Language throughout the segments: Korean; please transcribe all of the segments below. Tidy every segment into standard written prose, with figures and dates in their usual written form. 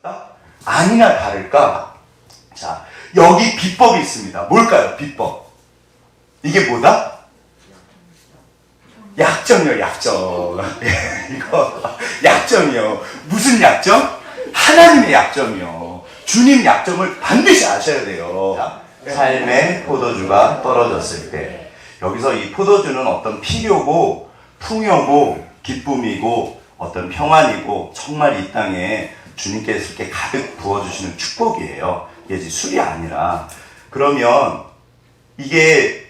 같다? 아니나 다를까? 자, 여기 비법이 있습니다. 뭘까요? 비법. 이게 뭐다? 약점이요, 약점. 이거 약점이요. 무슨 약점? 하나님의 약점이요. 주님 약점을 반드시 아셔야 돼요. 삶의 포도주가 떨어졌을 때, 여기서 이 포도주는 어떤 필요고 풍요고 기쁨이고 어떤 평안이고 정말 이 땅에 주님께서 이렇게 가득 부어주시는 축복이에요. 이게 이제 술이 아니라. 그러면 이게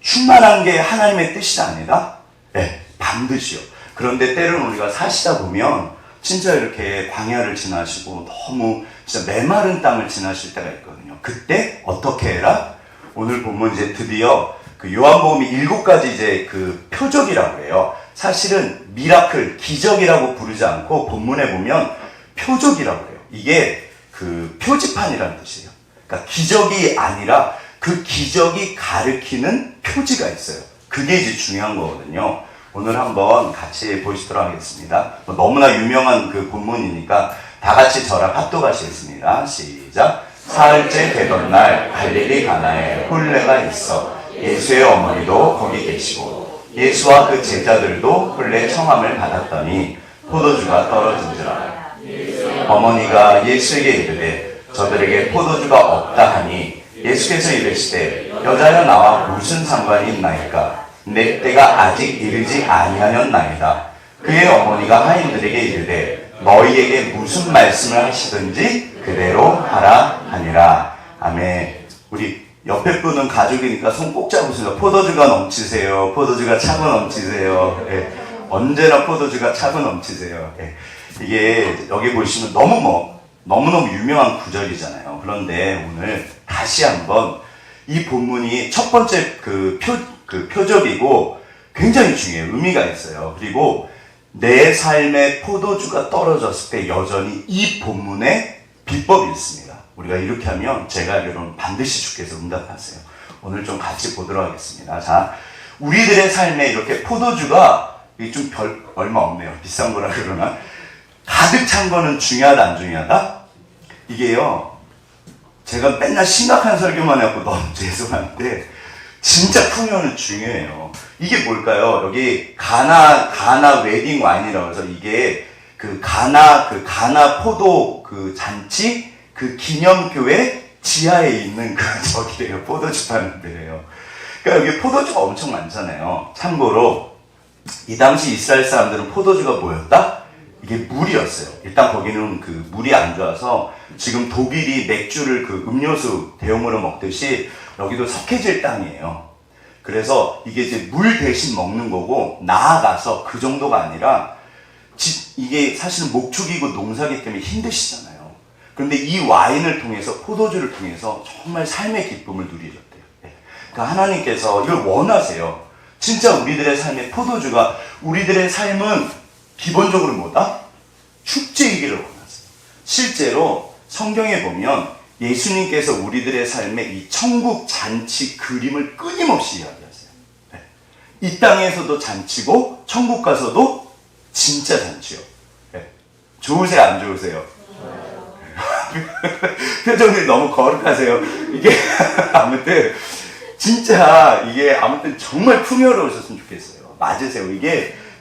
충만한 게 하나님의 뜻이 아니라, 네, 반드시요. 그런데 때로는 우리가 사시다 보면 진짜 이렇게 광야를 지나시고 너무 진짜 메마른 땅을 지나실 때가 있거든요. 그때 어떻게 해라? 오늘 보면 이제 드디어 그 요한복음이 7가지 이제 그 표적이라고 해요. 사실은 미라클, 기적이라고 부르지 않고 본문에 보면 표적이라고 해요. 이게 그 표지판이라는 뜻이에요. 그러니까 기적이 아니라 그 기적이 가리키는 표지가 있어요. 그게 이제 중요한 거거든요. 오늘 한번 같이 보시도록 하겠습니다. 너무나 유명한 그 본문이니까 다 같이 저랑 합독하시겠습니다. 시작. 사흘째 되던 날 갈릴리 가나에 혼례가 있어 예수의 어머니도 거기 계시고 예수와 그 제자들도 혼례 청함을 받았더니 포도주가 떨어진지라. 어머니가 예수에게 이르되 저들에게 포도주가 없다 하니 예수께서 이르시되 여자여 나와 무슨 상관이 있나이까? 내 때가 아직 이르지 아니하였나이다. 그의 어머니가 하인들에게 이르되 너희에게 무슨 말씀을 하시든지 그대로 하라 하니라. 아멘. 우리 옆에 분은 가족이니까 손 꼭 잡으세요. 포도주가 넘치세요. 포도주가 차고 넘치세요. 예. 언제나 포도주가 차고 넘치세요. 예. 이게 여기 보시면 너무너무 유명한 구절이잖아요. 그런데 오늘 다시 한번 이 본문이 첫 번째 표적이고 굉장히 중요해요. 의미가 있어요. 그리고 내 삶의 포도주가 떨어졌을 때 여전히 이 본문에 비법이 있습니다. 우리가 이렇게 하면 제가 알기로는 반드시 주께서 응답하세요. 오늘 좀 같이 보도록 하겠습니다. 자, 우리들의 삶에 이렇게 포도주가 좀 얼마 없네요. 비싼 거라 그러나 가득 찬 거는 중요하다 안 중요하다? 이게요, 제가 맨날 심각한 설교만 해갖고 너무 죄송한데 진짜 풍요는 중요해요. 이게 뭘까요? 여기 가나 웨딩 와인이라고 해서 이게 그 가나 포도 그 잔치 그 기념교회 지하에 있는 그 저기래요. 포도주 파는 데래요. 그러니까 여기 포도주가 엄청 많잖아요. 참고로 이 당시 이스라엘 사람들은 포도주가 뭐였다? 이게 물이었어요. 일단 거기는 그 물이 안 좋아서 지금 독일이 맥주를 그 음료수 대용으로 먹듯이 여기도 석회질 땅이에요. 그래서 이게 이제 물 대신 먹는 거고, 나아가서 그 정도가 아니라 이게 사실은 목축이고 농사기 때문에 힘드시잖아요. 그런데 이 와인을 통해서, 포도주를 통해서 정말 삶의 기쁨을 누리셨대요. 그러니까 하나님께서 이걸 원하세요. 진짜 우리들의 삶의 포도주가, 우리들의 삶은 기본적으로 뭐다? 축제이기를 원하세요. 실제로 성경에 보면 예수님께서 우리들의 삶에 이 천국 잔치 그림을 끊임없이 이야기하세요. 네. 이 땅에서도 잔치고 천국 가서도 진짜 잔치요. 네. 좋으세요? 안 좋으세요? 표정이 너무 거룩하세요. 이게 아무튼 진짜 이게 아무튼 정말 풍요로우셨으면 좋겠어요. 맞으세요.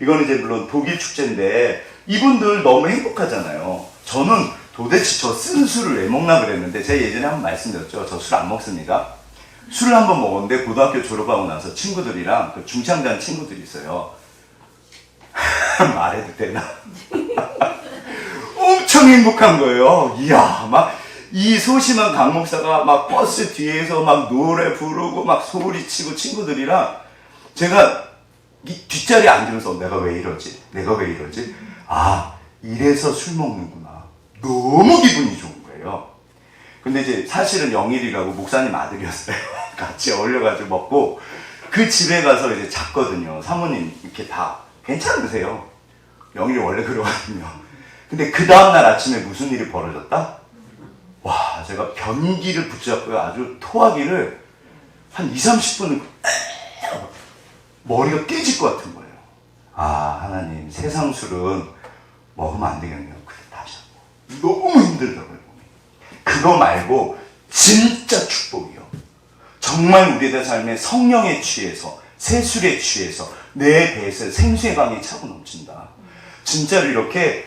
이거는 이제 물론 독일 축제인데 이분들 너무 행복하잖아요. 저는 도대체 저 쓴 술을 왜 먹나 그랬는데 제가 예전에 한번 말씀드렸죠. 저 술 안 먹습니다. 술을 한번 먹었는데 고등학교 졸업하고 나서 친구들이랑 그 중창단 친구들이 있어요. 말해도 되나? 엄청 행복한 거예요. 이야, 막 이 소심한 강 목사가 막 버스 뒤에서 막 노래 부르고 막 소리치고 친구들이랑 제가 이 뒷자리에 앉으면서 내가 왜 이러지? 아, 이래서 술 먹는구나. 너무 기분이 좋은 거예요. 근데 이제 사실은 영일이라고 목사님 아들이었어요. 같이 어울려가지고 먹고 그 집에 가서 이제 잤거든요. 사모님 이렇게 다 괜찮으세요. 영일이 원래 그러거든요. 근데 그 다음날 아침에 무슨 일이 벌어졌다? 와, 제가 변기를 붙잡고요. 아주 토하기를 한 20-30분을 머리가 깨질 것 같은 거예요. 아, 하나님, 세상 술은 먹으면 안 되겠네요. 그래, 다시 너무 힘들더라고요. 그거 말고 진짜 축복이요. 정말 우리들 삶에 성령에 취해서 세술에 취해서 내 배에서 생수의 강이 차고 넘친다. 진짜로 이렇게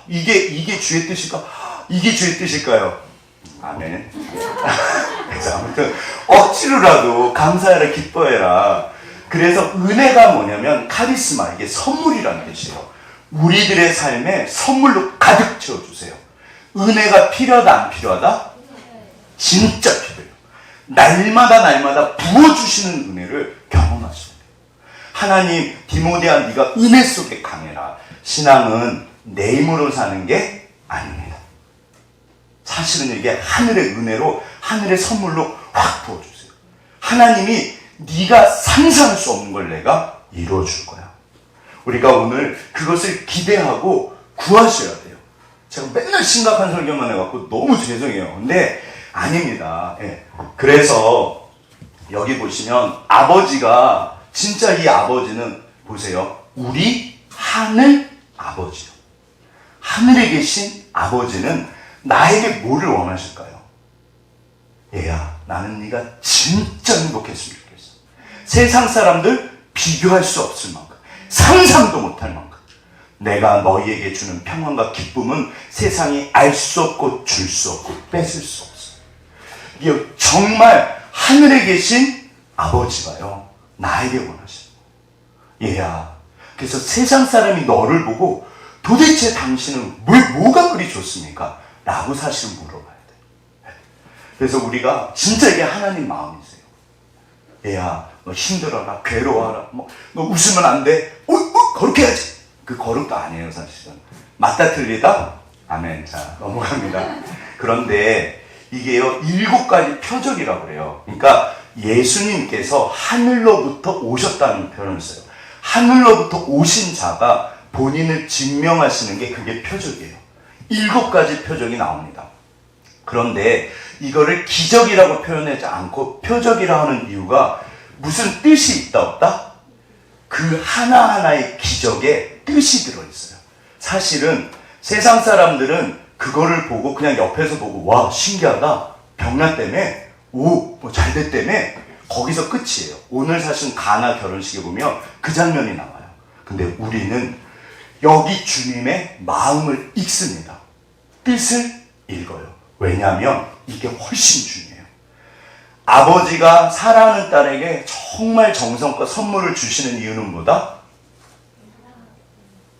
이게 주의 뜻일까? 이게 주의 뜻일까요? 아멘. 그래서 아무튼 억지로라도 감사해라, 기뻐해라. 그래서 은혜가 뭐냐면 카리스마, 이게 선물이라는 뜻이에요. 우리들의 삶에 선물로 가득 채워주세요. 은혜가 필요하다, 안 필요하다? 진짜 필요해요. 날마다 부어주시는 은혜를 경험하셔야 돼요. 하나님, 디모데야 네가 은혜 속에 강해라. 신앙은 내 힘으로 사는 게 아닙니다. 사실은 이게 하늘의 은혜로, 하늘의 선물로 확 부어주세요. 하나님이 네가 상상할 수 없는 걸 내가 이루어줄 거야. 우리가 오늘 그것을 기대하고 구하셔야 돼요. 제가 맨날 심각한 설교만 해갖고 너무 죄송해요. 근데 아닙니다. 예. 그래서 여기 보시면 아버지가, 진짜 이 아버지는 보세요. 우리 하늘 아버지요. 하늘에 계신 아버지는 나에게 뭐를 원하실까요? 얘야, 나는 네가 진짜 행복했으면 좋겠어. 세상 사람들 비교할 수 없을 만큼, 상상도 못할 만큼 내가 너희에게 주는 평안과 기쁨은 세상이 알 수 없고 줄 수 없고 뺏을 수 없어. 이게 정말 하늘에 계신 아버지가요, 나에게 원하시는 거예요. 얘야, 그래서 세상 사람이 너를 보고 도대체 당신은 뭐가 그리 좋습니까? 라고 사실 물어봐야 돼. 그래서 우리가 진짜 이게 하나님 마음이세요. 얘야, 너 힘들어라, 괴로워하라, 너 웃으면 안 돼, 거룩해 해야지. 그 거룩도 아니에요, 사실은. 맞다 틀리다? 아멘. 자, 넘어갑니다. 그런데 이게요, 7가지 표적이라고 그래요. 그러니까 예수님께서 하늘로부터 오셨다는 표현을 써요. 하늘로부터 오신 자가 본인을 증명하시는 게 그게 표적이에요. 7가지 표적이 나옵니다. 그런데 이거를 기적이라고 표현하지 않고 표적이라 하는 이유가 무슨 뜻이 있다 없다? 그 하나하나의 기적에 뜻이 들어있어요. 사실은 세상 사람들은 그거를 보고 그냥 옆에서 보고 와 신기하다, 병났다며, 뭐 잘됐다며, 거기서 끝이에요. 오늘 사실 가나 결혼식에 보면 그 장면이 나와요. 근데 우리는 여기 주님의 마음을 읽습니다. 뜻을 읽어요. 왜냐하면 이게 훨씬 중요해요. 아버지가 사랑하는 딸에게 정말 정성껏 선물을 주시는 이유는 뭐다?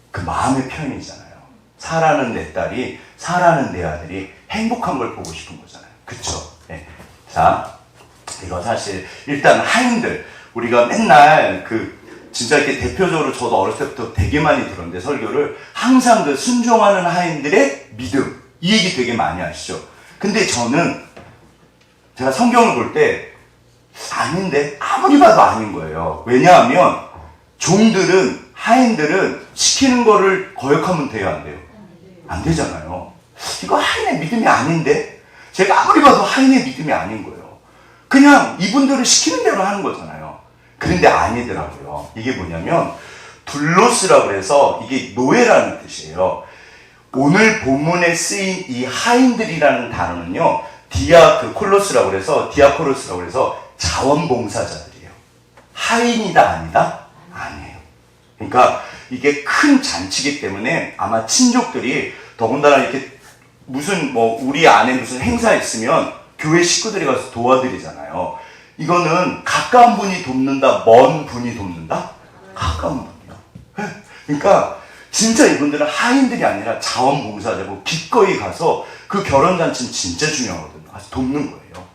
그 마음의 표현이잖아요. 사랑하는 내 딸이, 사랑하는 내 아들이 행복한 걸 보고 싶은 거잖아요. 그쵸? 네. 자, 이거 사실 일단 하인들, 우리가 맨날 진짜 이렇게 대표적으로 저도 어렸을 때부터 되게 많이 들었는데 설교를 항상 그 순종하는 하인들의 믿음, 이 얘기 되게 많이 하시죠. 근데 저는 제가 성경을 볼 때 아닌데, 아무리 봐도 아닌 거예요. 왜냐하면 종들은, 하인들은 시키는 거를 거역하면 돼요, 안 돼요? 안 되잖아요. 이거 하인의 믿음이 아닌데? 제가 아무리 봐도 하인의 믿음이 아닌 거예요. 그냥 이분들을 시키는 대로 하는 거잖아요. 그런데 아니더라고요. 이게 뭐냐면 둘로스라고 해서 이게 노예라는 뜻이에요. 오늘 본문에 쓰인 이 하인들이라는 단어는요, 콜로스라고 해서 디아코로스라고 해서 자원봉사자들이에요. 하인이다 아니다? 아니에요. 그러니까 이게 큰 잔치기 때문에 아마 친족들이 더군다나 이렇게 무슨 우리 안에 무슨 행사 있으면 교회 식구들이 가서 도와드리잖아요. 이거는 가까운 분이 돕는다, 먼 분이 돕는다? 가까운 분이요. 그러니까 진짜 이분들은 하인들이 아니라 자원봉사자고 기꺼이 가서 그 결혼잔치는 진짜 중요하거든요. 가서 돕는 거예요.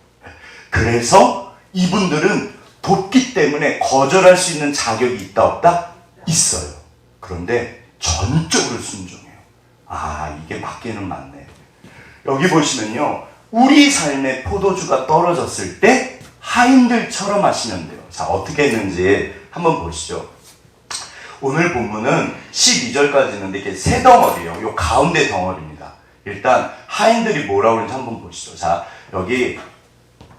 그래서 이분들은 돕기 때문에 거절할 수 있는 자격이 있다 없다? 있어요. 그런데 전적으로 순종해요. 아, 이게 맞기는 맞네. 여기 보시면요, 우리 삶의 포도주가 떨어졌을 때 하인들처럼 하시면 돼요. 자, 어떻게 했는지 한번 보시죠. 오늘 본문은 12절까지 있는데 이게 세 덩어리예요. 요 가운데 덩어리입니다. 일단 하인들이 뭐라고 하는지 한번 보시죠. 자, 여기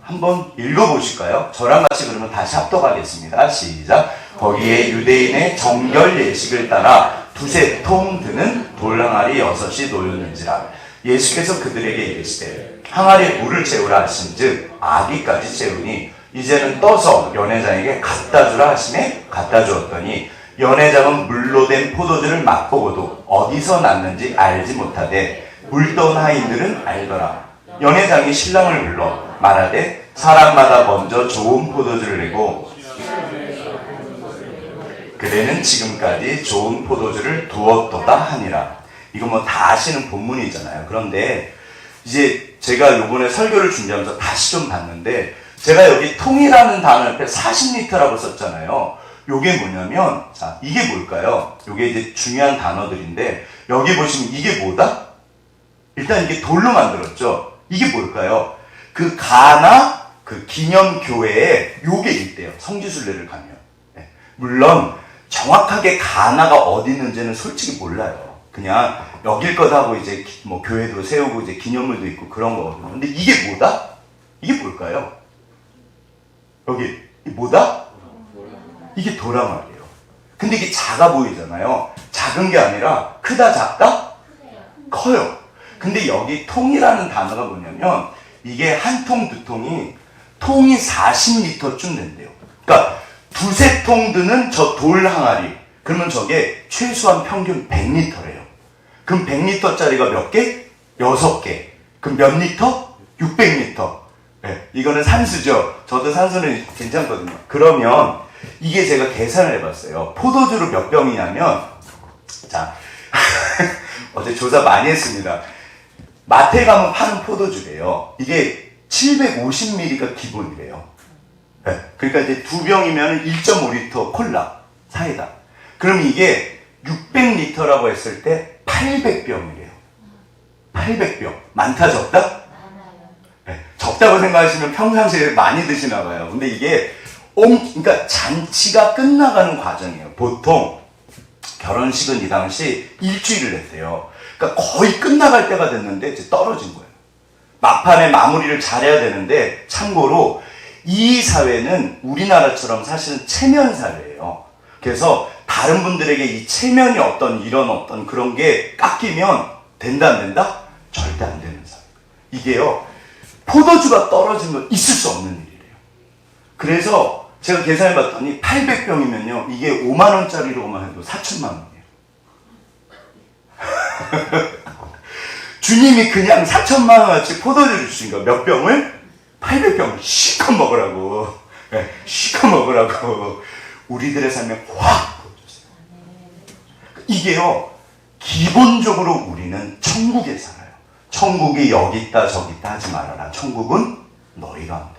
한번 읽어보실까요? 저랑 같이 그러면 다시 합독하겠습니다. 시작. 거기에 유대인의 정결 예식을 따라 두세 통 드는 돌 항아리 6이 놓였는지라. 예수께서 그들에게 이르시되 항아리에 물을 채우라 하신즉 아기까지 채우니 이제는 떠서 연회장에게 갖다 주라 하시매 갖다 주었더니 연회장은 물로 된 포도주를 맛보고도 어디서 났는지 알지 못하되 물떠온 하인들은 알더라. 연회장이 신랑을 불러 말하되 사람마다 먼저 좋은 포도주를 내고 그대는 지금까지 좋은 포도주를 두었도다 하니라. 이거 뭐 다 아시는 본문이잖아요. 그런데 이제 제가 요번에 설교를 준비하면서 다시 좀 봤는데 제가 여기 통이라는 단어 옆에 40리터라고 썼잖아요. 요게 뭐냐면, 자, 이게 뭘까요? 요게 이제 중요한 단어들인데, 여기 보시면 이게 뭐다? 일단 이게 돌로 만들었죠? 이게 뭘까요? 그 가나, 그 기념교회에 요게 있대요. 성지순례를 가면. 네. 물론, 정확하게 가나가 어디 있는지는 솔직히 몰라요. 그냥 여길 것 하고 이제 뭐 교회도 세우고 이제 기념물도 있고 그런 거거든요. 근데 이게 뭐다? 이게 뭘까요? 여기, 이 뭐다? 이게 도랑말이에요. 근데 이게 작아 보이잖아요. 작은 게 아니라 크다 작다? 커요. 근데 여기 통이라는 단어가 뭐냐면 이게 한 통, 두 통이 40리터쯤 된대요. 그러니까 두세 통 드는 저 돌 항아리. 그러면 저게 최소한 평균 100리터래요. 그럼 100리터짜리가 몇 개? 6개. 그럼 몇 리터? 600리터. 네, 이거는 산수죠. 저도 산수는 괜찮거든요. 그러면 이게 제가 계산을 해봤어요. 포도주로 몇 병이냐면, 자, 어제 조사 많이 했습니다. 마트에 가면 파는 포도주래요. 이게 750ml가 기본이래요. 네, 그러니까 이제 2병이면 1.5리터 콜라, 사이다. 그럼 이게 600리터라고 했을 때 800병이래요. 800병. 많다, 적다? 네, 적다고 생각하시면 평상시에 많이 드시나 봐요. 근데 이게 그러니까 잔치가 끝나가는 과정이에요. 보통 결혼식은 이 당시 일주일을 했대요. 그러니까 거의 끝나갈 때가 됐는데 이제 떨어진 거예요. 막판에 마무리를 잘해야 되는데 참고로 이 사회는 우리나라처럼 사실은 체면 사회예요. 그래서 다른 분들에게 이 체면이 어떤 이런 어떤 그런 게 깎이면 된다 안 된다? 절대 안 되는 사회. 이게요. 포도주가 떨어진 건 있을 수 없는 일이래요. 그래서 제가 계산해 봤더니 800병이면요. 이게 5만 원짜리로만 해도 4천만 원이에요. 주님이 그냥 4천만 원어치 포도주를 주신 거 몇 병을? 800병을 실컷 먹으라고. 네, 실컷 먹으라고. 우리들의 삶에 확 부어줬어요. 이게요. 기본적으로 우리는 천국에 살아요. 천국이 여기 있다 저기 있다 하지 말아라. 천국은 너희 가운데.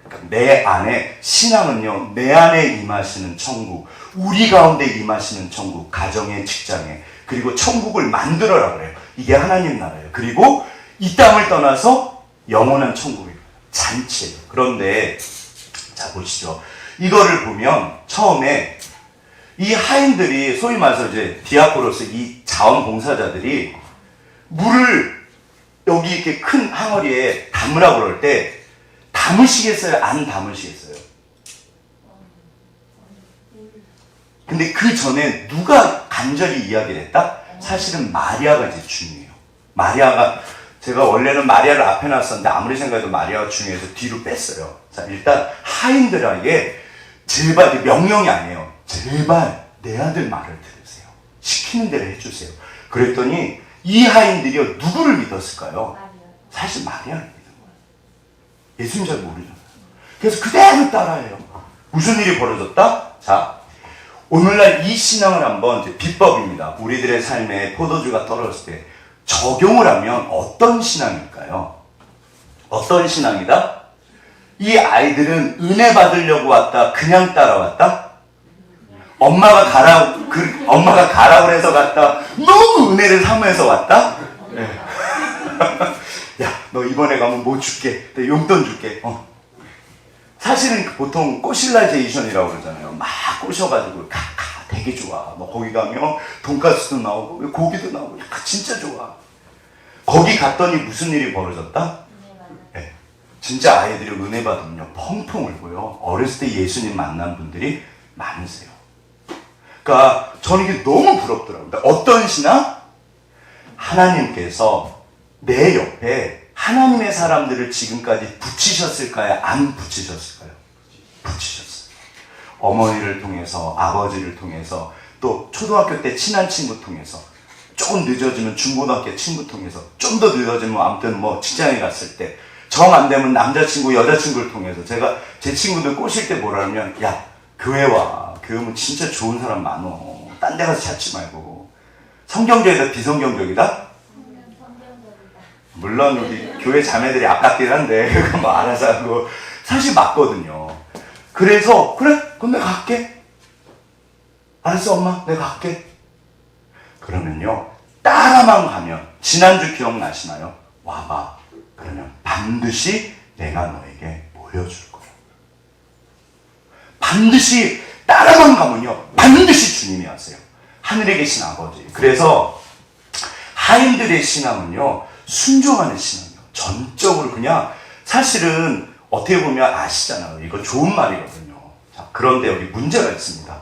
그러니까 내 안에 신앙은요. 내 안에 임하시는 천국. 우리 가운데 임하시는 천국. 가정에 직장에. 그리고 천국을 만들어라 그래요. 이게 하나님 나라예요. 그리고 이 땅을 떠나서 영원한 천국이에요. 잔치예요. 그런데 자 보시죠. 이거를 보면 처음에 이 하인들이 소위 말해서 이제 디아코로스 이 자원봉사자들이 물을 여기 이렇게 큰 항아리에 담으라고 그럴 때 담으시겠어요? 안 담으시겠어요? 근데 그 전에 누가 간절히 이야기를 했다? 사실은 마리아가 이제 중요해요. 마리아가 제가 원래는 마리아를 앞에 놨었는데 아무리 생각해도 마리아가 중요해서 뒤로 뺐어요. 자, 일단 하인들에게 제발, 명령이 아니에요. 제발 내 아들 말을 들으세요. 시키는 대로 해주세요. 그랬더니 이 하인들이 누구를 믿었을까요? 사실 마리아를 믿은 거예요. 예수님 잘 모르잖아요. 그래서 그대로 따라해요. 무슨 일이 벌어졌다? 자, 오늘날 이 신앙을 한번 이제 비법입니다. 우리들의 삶에 포도주가 떨어졌을 때 적용을 하면 어떤 신앙일까요? 어떤 신앙이다? 이 아이들은 은혜 받으려고 왔다? 그냥 따라왔다? 엄마가 가라고 해서 갔다? 너무 은혜를 사모해서 왔다? 네. 야, 너 이번에 가면 뭐 줄게. 내 용돈 줄게. 사실은 보통 꼬실라제이션이라고 그러잖아요. 막 꼬셔가지고 되게 좋아. 너 거기 가면 돈가스도 나오고 고기도 나오고 진짜 좋아. 거기 갔더니 무슨 일이 벌어졌다? 네. 진짜 아이들이 은혜 받으면요 펑펑 울고요. 어렸을 때 예수님 만난 분들이 많으세요. 그러니까 저는 이게 너무 부럽더라고요. 어떤 신앙? 하나님께서 내 옆에 하나님의 사람들을 지금까지 붙이셨을까요? 안 붙이셨을까요? 붙이셨어요. 어머니를 통해서, 아버지를 통해서, 또 초등학교 때 친한 친구 통해서, 조금 늦어지면 중고등학교 친구 통해서, 좀 더 늦어지면 아무튼 뭐 직장에 갔을 때, 정 안 되면 남자친구, 여자친구를 통해서, 제가 제 친구들 꼬실 때 뭐라면, 야, 교회 와. 교회 오면 진짜 좋은 사람 많어. 딴 데 가서 찾지 말고. 성경적이다, 비성경적이다? 물론 우리 교회 자매들이 아깝긴 한데 그거 뭐 알아서 하고 사실 맞거든요. 그래서 그래? 그럼 내가 갈게. 알았어 엄마 내가 갈게. 그러면요 따라만 가면 지난주 기억나시나요? 와봐. 그러면 반드시 내가 너에게 보여줄 거야. 반드시 따라만 가면요 반드시 주님이 하세요. 하늘에 계신 아버지. 그래서 하인들의 신앙은요 순종하는 신앙이요. 전적으로 그냥 사실은 어떻게 보면 아시잖아요. 이거 좋은 말이거든요. 자, 그런데 여기 문제가 있습니다.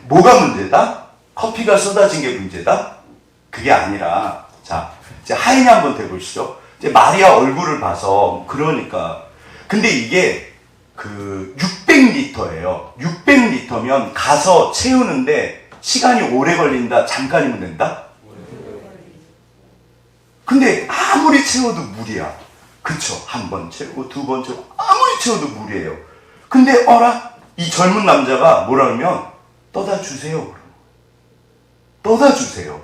뭐가 문제다? 커피가 쏟아진 게 문제다? 그게 아니라 자 이제 하인이 한번 대보시죠. 이제 마리아 얼굴을 봐서 그러니까 근데 이게 그 600리터예요. 600리터면 가서 채우는데 시간이 오래 걸린다? 잠깐이면 된다? 근데 아무리 채워도 물이야. 그쵸? 한 번 채우고 두 번 채우고 아무리 채워도 물이에요. 근데 어라? 이 젊은 남자가 뭐라 그러면 떠다 주세요. 떠다 주세요.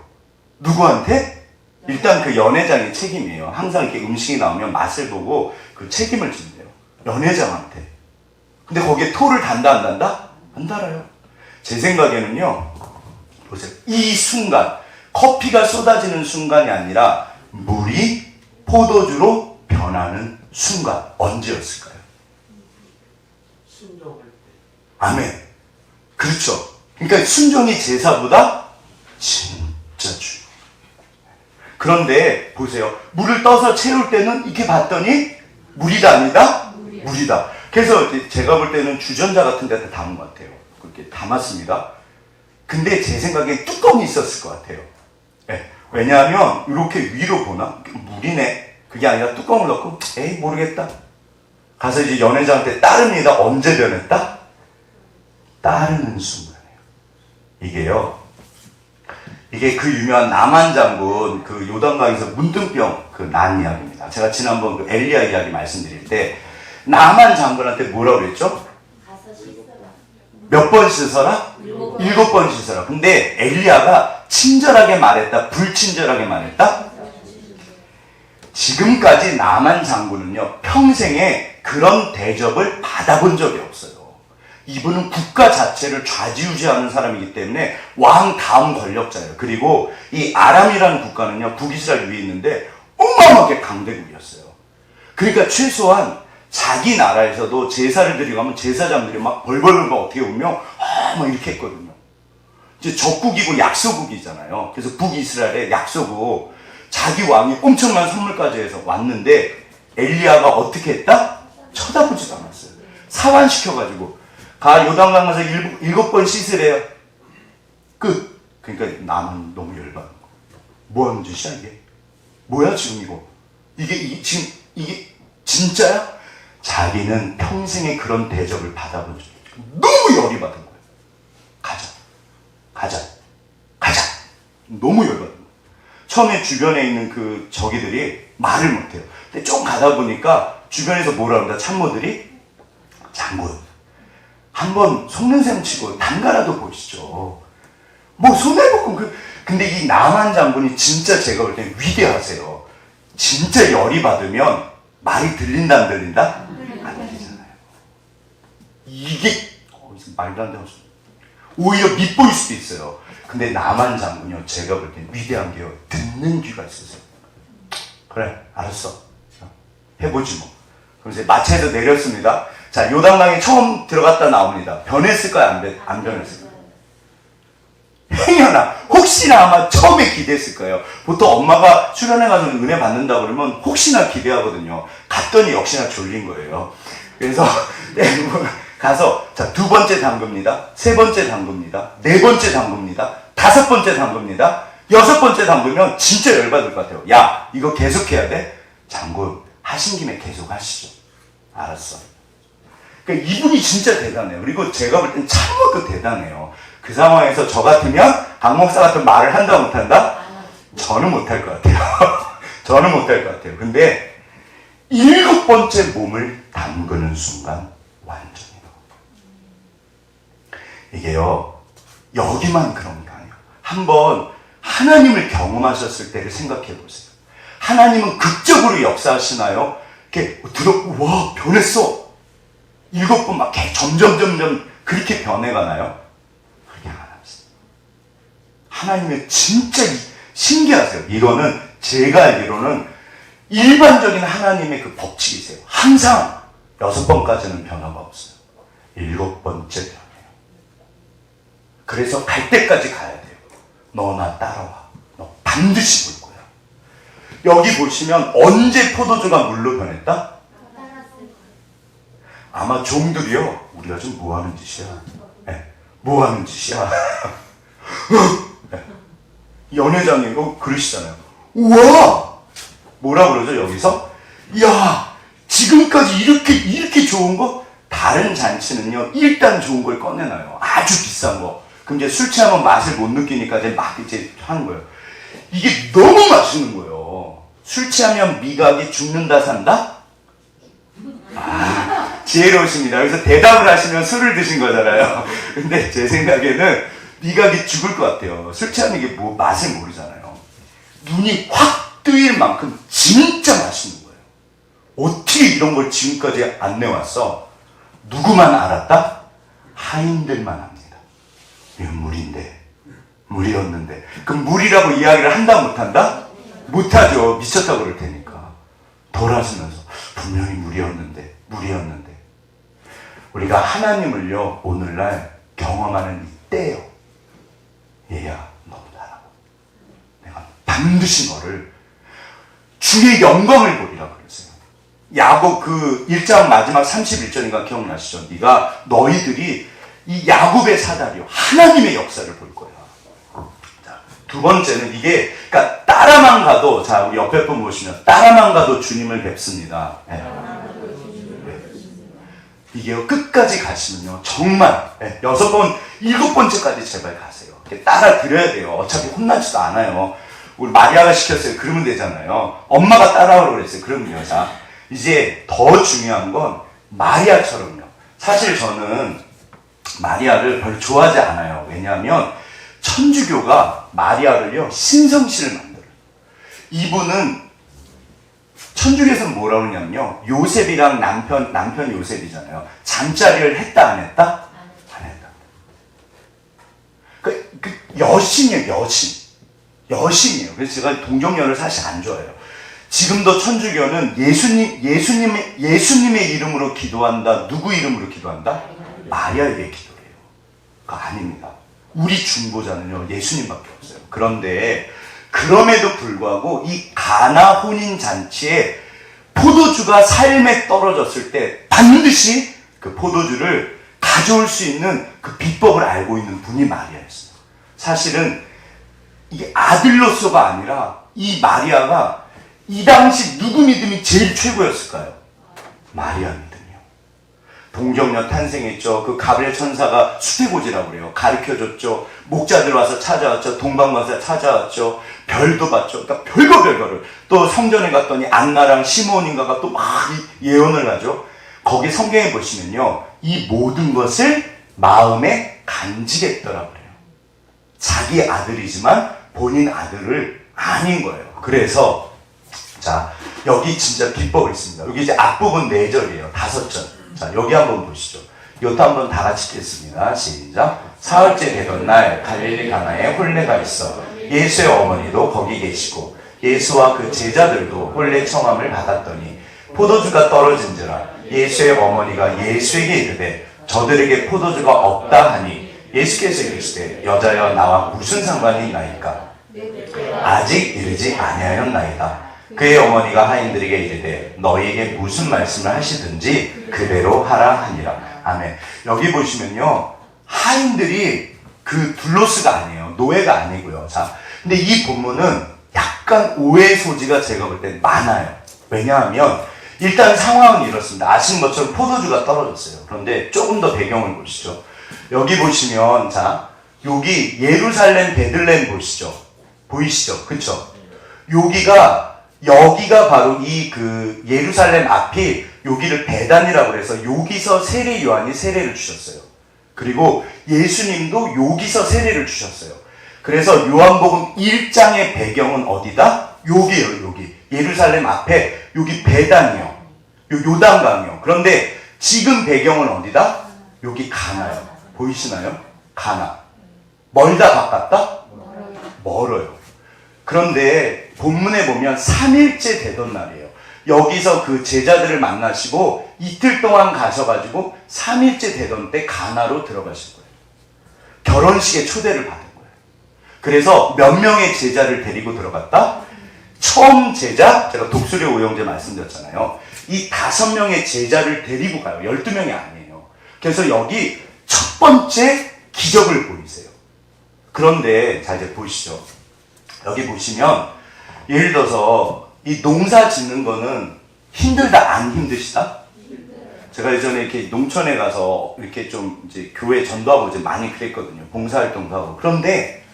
누구한테? 일단 그 연회장의 책임이에요. 항상 이렇게 음식이 나오면 맛을 보고 그 책임을 진대요. 연회장한테. 근데 거기에 토를 단다 안 단다? 안 달아요. 제 생각에는요. 보세요. 이 순간 커피가 쏟아지는 순간이 아니라 물이 포도주로 변하는 순간 언제였을까요? 순종할 때. 아멘. 그렇죠. 그러니까 순종이 제사보다 진짜 중요해요. 그런데 보세요. 물을 떠서 채울 때는 이렇게 봤더니 물이다 아니다? 물이다. 그래서 제가 볼 때는 주전자 같은 데다 담은 것 같아요. 그렇게 담았습니다. 근데 제 생각에 뚜껑이 있었을 것 같아요. 네. 왜냐하면 이렇게 위로 보나? 물이네. 그게 아니라 뚜껑을 넣고 에이 모르겠다. 가서 이제 연회장한테 따릅니다. 언제 변했다? 따르는 순간이에요. 이게요. 이게 그 유명한 나만 장군 그 요단강에서 문둥병 그 난 이야기입니다. 제가 지난번 그 엘리야 이야기 말씀드릴 때 나만 장군한테 뭐라고 그랬죠? 몇 번 씻어라? 7번 씻어라. 근데 엘리야가 친절하게 말했다? 불친절하게 말했다? 지금까지 나만 장군은요 평생에 그런 대접을 받아본 적이 없어요. 이분은 국가 자체를 좌지우지하는 사람이기 때문에 왕 다음 권력자예요. 그리고 이 아람이라는 국가는요 북이스라엘 위에 있는데 어마어마하게 강대국이었어요. 그러니까 최소한 자기 나라에서도 제사를 드리고 하면 제사장들이 막 벌벌벌 어떻게 보면 막 이렇게 했거든요. 이제 적국이고 약소국이잖아요. 그래서 북이스라엘의 약소국 자기 왕이 엄청난 선물까지 해서 왔는데 엘리야가 어떻게 했다? 쳐다보지도 않았어요. 사환시켜가지고 가 요단강 가서 7번 씻으래요. 끝. 그러니까 나는 너무 열받는 거. 뭐 하는 짓이야 이게? 뭐야 지금 이거? 지금 이게 진짜야? 자기는 평생에 그런 대접을 받아본 적이 없어요. 너무 열이 받은 거예요. 가자. 너무 열받은 거예요. 처음에 주변에 있는 그 저기들이 말을 못해요. 근데 좀 가다 보니까 주변에서 뭐라 합니다. 참모들이 장군 한번 속는 셈 치고 단가라도 보시죠. 뭐 손해보고 근데 이 남한 장군이 진짜 제가 볼 때는 위대하세요. 진짜 열이 받으면 말이 들린다 안 들린다? 안 들리잖아요. 이게 말도 안 되는 소리. 오히려 밉보일 수도 있어요. 근데 남한 장군이요 제가 볼 땐 위대한 게요 듣는 귀가 있었어요. 그래 알았어 해보지 뭐. 그럼 이제 마차에서 내렸습니다. 자 요단강에 처음 들어갔다 나옵니다. 변했을까요 안 변했을까요? 행여나 혹시나 아마 처음에 기대했을 거예요. 보통 엄마가 수련회 가서 은혜 받는다 그러면 혹시나 기대하거든요. 갔더니 역시나 졸린 거예요. 그래서 가서 자, 두 번째 담급니다. 세 번째 담급니다. 네 번째 담급니다. 다섯 번째 담급니다. 여섯 번째 담그면 진짜 열받을 것 같아요. 야, 이거 계속해야 돼? 장군, 하신 김에 계속 하시죠. 알았어. 그러니까 이분이 진짜 대단해요. 그리고 제가 볼 땐 참으로 대단해요. 그 상황에서 저 같으면 강 목사 같은 말을 한다 못한다? 저는 못할 것 같아요. 저는 못할 것 같아요. 근데 일곱 번째 몸을 담그는 순간 완전해요. 이게요, 여기만 그런 게 아니에요. 한번 하나님을 경험하셨을 때를 생각해 보세요. 하나님은 극적으로 역사하시나요? 이렇게 와, 변했어. 일곱 번 막 점점 그렇게 변해가나요? 그렇게 안 합니다. 하나님의 진짜 신기하세요. 이거는 제가 알기로는 일반적인 하나님의 그 법칙이세요. 항상 6번까지는 변화가 없어요. 7번째 변해요. 그래서 갈 때까지 가야 돼요. 너 나 따라와. 너 반드시 볼 거야. 여기 보시면 언제 포도주가 물로 변했다? 아마 종들이요. 우리가 지금 뭐 하는 짓이야? 네. 뭐 하는 짓이야? 네. 연회장이 이거 그러시잖아요. 우와! 뭐라 그러죠, 여기서? 이야, 지금까지 이렇게 좋은 거? 다른 잔치는요, 일단 좋은 걸 꺼내놔요. 아주 비싼 거. 그럼 이제 술 취하면 맛을 못 느끼니까 이제 막 이제 하는 거예요. 이게 너무 맛있는 거예요. 술 취하면 미각이 죽는다 산다? 지혜로우십니다. 여기서 대답을 하시면 술을 드신 거잖아요. 근데 제 생각에는 미각이 죽을 것 같아요. 술 취하는 게 뭐 맛을 모르잖아요. 눈이 확 뜨일 만큼 진짜 맛있는 거예요. 어떻게 이런 걸 지금까지 안 내왔어? 누구만 알았다? 하인들만 합니다. 이건 물인데, 물이었는데. 그럼 물이라고 이야기를 한다 못한다? 못하죠. 미쳤다고 그럴 테니까. 돌아서면서 분명히 물이었는데. 우리가 하나님을요, 오늘날 경험하는 이때요. 얘야, 너무 달아. 내가 반드시 너를 주의 영광을 보리라 그랬어요. 야곱 그 1장 마지막 31절인가 기억나시죠? 너희들이 이 야곱의 사다리요, 하나님의 역사를 볼 거야. 자, 두 번째는 이게, 그러니까 따라만 가도, 자, 우리 옆에 분 보시면 따라만 가도 주님을 뵙습니다. 네. 이게요, 끝까지 가시면요, 정말 6번, 7번째까지 제발 가세요. 따라 드려야 돼요. 어차피 혼나지도 않아요. 우리 마리아가 시켰어요. 그러면 되잖아요. 엄마가 따라오라고 그랬어요. 그러면요. 자, 이제 더 중요한 건 마리아처럼요. 사실 저는 마리아를 별로 좋아하지 않아요. 왜냐하면 천주교가 마리아를요, 신성씨를 만들어요. 이분은 천주교에서는 뭐라고 그러냐면요, 요셉이랑 남편 요셉이잖아요. 잠자리를 했다 안 했다? 안 했다. 그 여신이에요. 여신이에요. 그래서 제가 동정녀를 사실 안 좋아해요. 지금도 천주교는 예수님의 이름으로 기도한다. 누구 이름으로 기도한다? 마리아에게 기도해요. 그거 아닙니다. 우리 중보자는요, 예수님밖에 없어요. 그런데 그럼에도 불구하고 이 가나 혼인 잔치에 포도주가 삶에 떨어졌을 때 반드시 그 포도주를 가져올 수 있는 그 비법을 알고 있는 분이 마리아였어요. 사실은 이게 아들로서가 아니라 이 마리아가 이 당시 누구 믿음이 제일 최고였을까요? 마리아 믿음이요. 동정녀 탄생했죠. 그 가브리엘 천사가 수태고지라고 그래요. 가르쳐줬죠. 목자들 와서 찾아왔죠. 동방마사 찾아왔죠. 별도 봤죠. 그러니까 별거를. 또 성전에 갔더니 안나랑 시몬인가가 또 막 예언을 하죠. 거기 성경에 보시면요, 이 모든 것을 마음에 간직했더라고 그래요. 자기 아들이지만 본인 아들을 아닌 거예요. 그래서 자, 여기 진짜 비법이 있습니다. 여기 이제 앞부분 4절이에요. 5절. 자, 여기 한번 보시죠. 이것도 한번 다 같이 읽겠습니다. 시작. 사흘째 되던 날 갈릴리 가나에 혼례가 있어 예수의 어머니도 거기 계시고 예수와 그 제자들도 혼례 청함을 받았더니 포도주가 떨어진지라 예수의 어머니가 예수에게 이르되 저들에게 포도주가 없다 하니 예수께서 이르시되 여자여 나와 무슨 상관이 있나이까? 아직 이르지 아니하였나이다. 그의 어머니가 하인들에게 이르되 너희에게 무슨 말씀을 하시든지 그대로 하라 하니라. 아멘. 여기 보시면요, 하인들이 그 둘로스가 아니에요. 노예가 아니고요. 자, 근데 이 본문은 약간 오해 소지가 제가 볼 때 많아요. 왜냐하면 일단 상황은 이렇습니다. 아시는 것처럼 포도주가 떨어졌어요. 그런데 조금 더 배경을 보시죠. 여기 보시면, 자, 여기 예루살렘 베들레헴 보시죠. 보이시죠? 그쵸? 여기가 바로 이 그 예루살렘 앞이 여기를 베단이라고 해서 여기서 세례 요한이 세례를 주셨어요. 그리고 예수님도 여기서 세례를 주셨어요. 그래서 요한복음 1장의 배경은 어디다? 여기요, 여기. 예루살렘 앞에 여기 베단이요. 요단강이요. 그런데 지금 배경은 어디다? 여기 가나요. 보이시나요? 가나. 멀다 가깝다? 멀어요. 그런데 본문에 보면 3일째 되던 날이에요. 여기서 그 제자들을 만나시고 이틀 동안 가셔가지고 3일째 되던 때 가나로 들어가신 거예요. 결혼식에 초대를 받은 거예요. 그래서 몇 명의 제자를 데리고 들어갔다? 처음 제자, 제가 독수리 오형제 말씀드렸잖아요. 이 5명의 제자를 데리고 가요. 12명이 아니에요. 그래서 여기 첫 번째 기적을 보이세요. 그런데 자 이제 보시죠. 여기 보시면 예를 들어서 이 농사 짓는 거는 힘들다 안 힘드시다? 제가 예전에 이렇게 농촌에 가서 이렇게 좀 이제 교회 전도하고 이제 많이 그랬거든요. 봉사활동도 하고. 그런데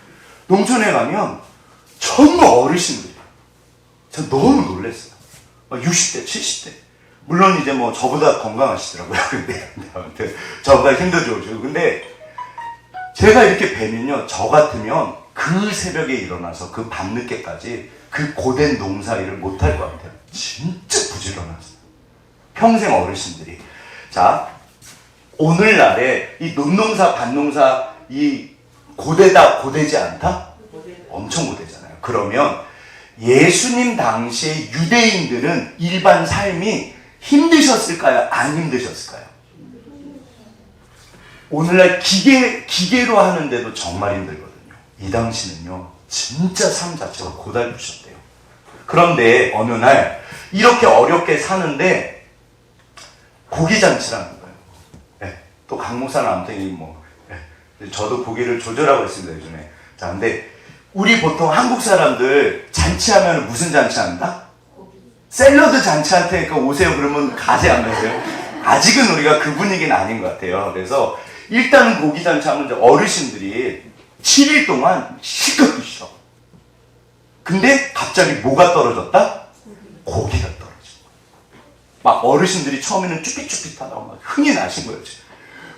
농촌에 가면 전부 어르신들이에요. 저 너무 놀랐어요. 60대, 70대. 물론 이제 뭐 저보다 건강하시더라고요. 근데 아무튼 저보다 힘도 좋으시고. 근데 제가 이렇게 뵈면요, 저 같으면 그 새벽에 일어나서 그 밤늦게까지 그 고된 농사일을 못할 것 같아요. 진짜 부지런하세요. 평생 어르신들이. 자, 오늘날에 이 논농사, 밭농사, 이 고되다, 고되지 않다? 엄청 고되잖아요. 그러면 예수님 당시에 유대인들은 일반 삶이 힘드셨을까요? 안 힘드셨을까요? 오늘날 기계로 하는데도 정말 힘들거든요. 이 당시는요, 진짜 삶 자체가 고달프셨대요. 그런데 어느 날 이렇게 어렵게 사는데 고기잔치라는 거예요. 네, 또 강 목사는 아무튼 저도 고기를 조절하고 있습니다, 요즘에. 자, 근데 우리 보통 한국 사람들 잔치하면 무슨 잔치 한다? 샐러드 잔치할 테니까 오세요 그러면 가지 않으세요? 아직은 우리가 그 분위기는 아닌 것 같아요. 그래서 일단은 고기 잔치 하면 이제 어르신들이 7일 동안 실컷 드시죠. 근데 갑자기 뭐가 떨어졌다? 고기가 떨어진 거예요. 막 어르신들이 처음에는 쭈삣쭈삣하다고 막 흥이 나신 거예요.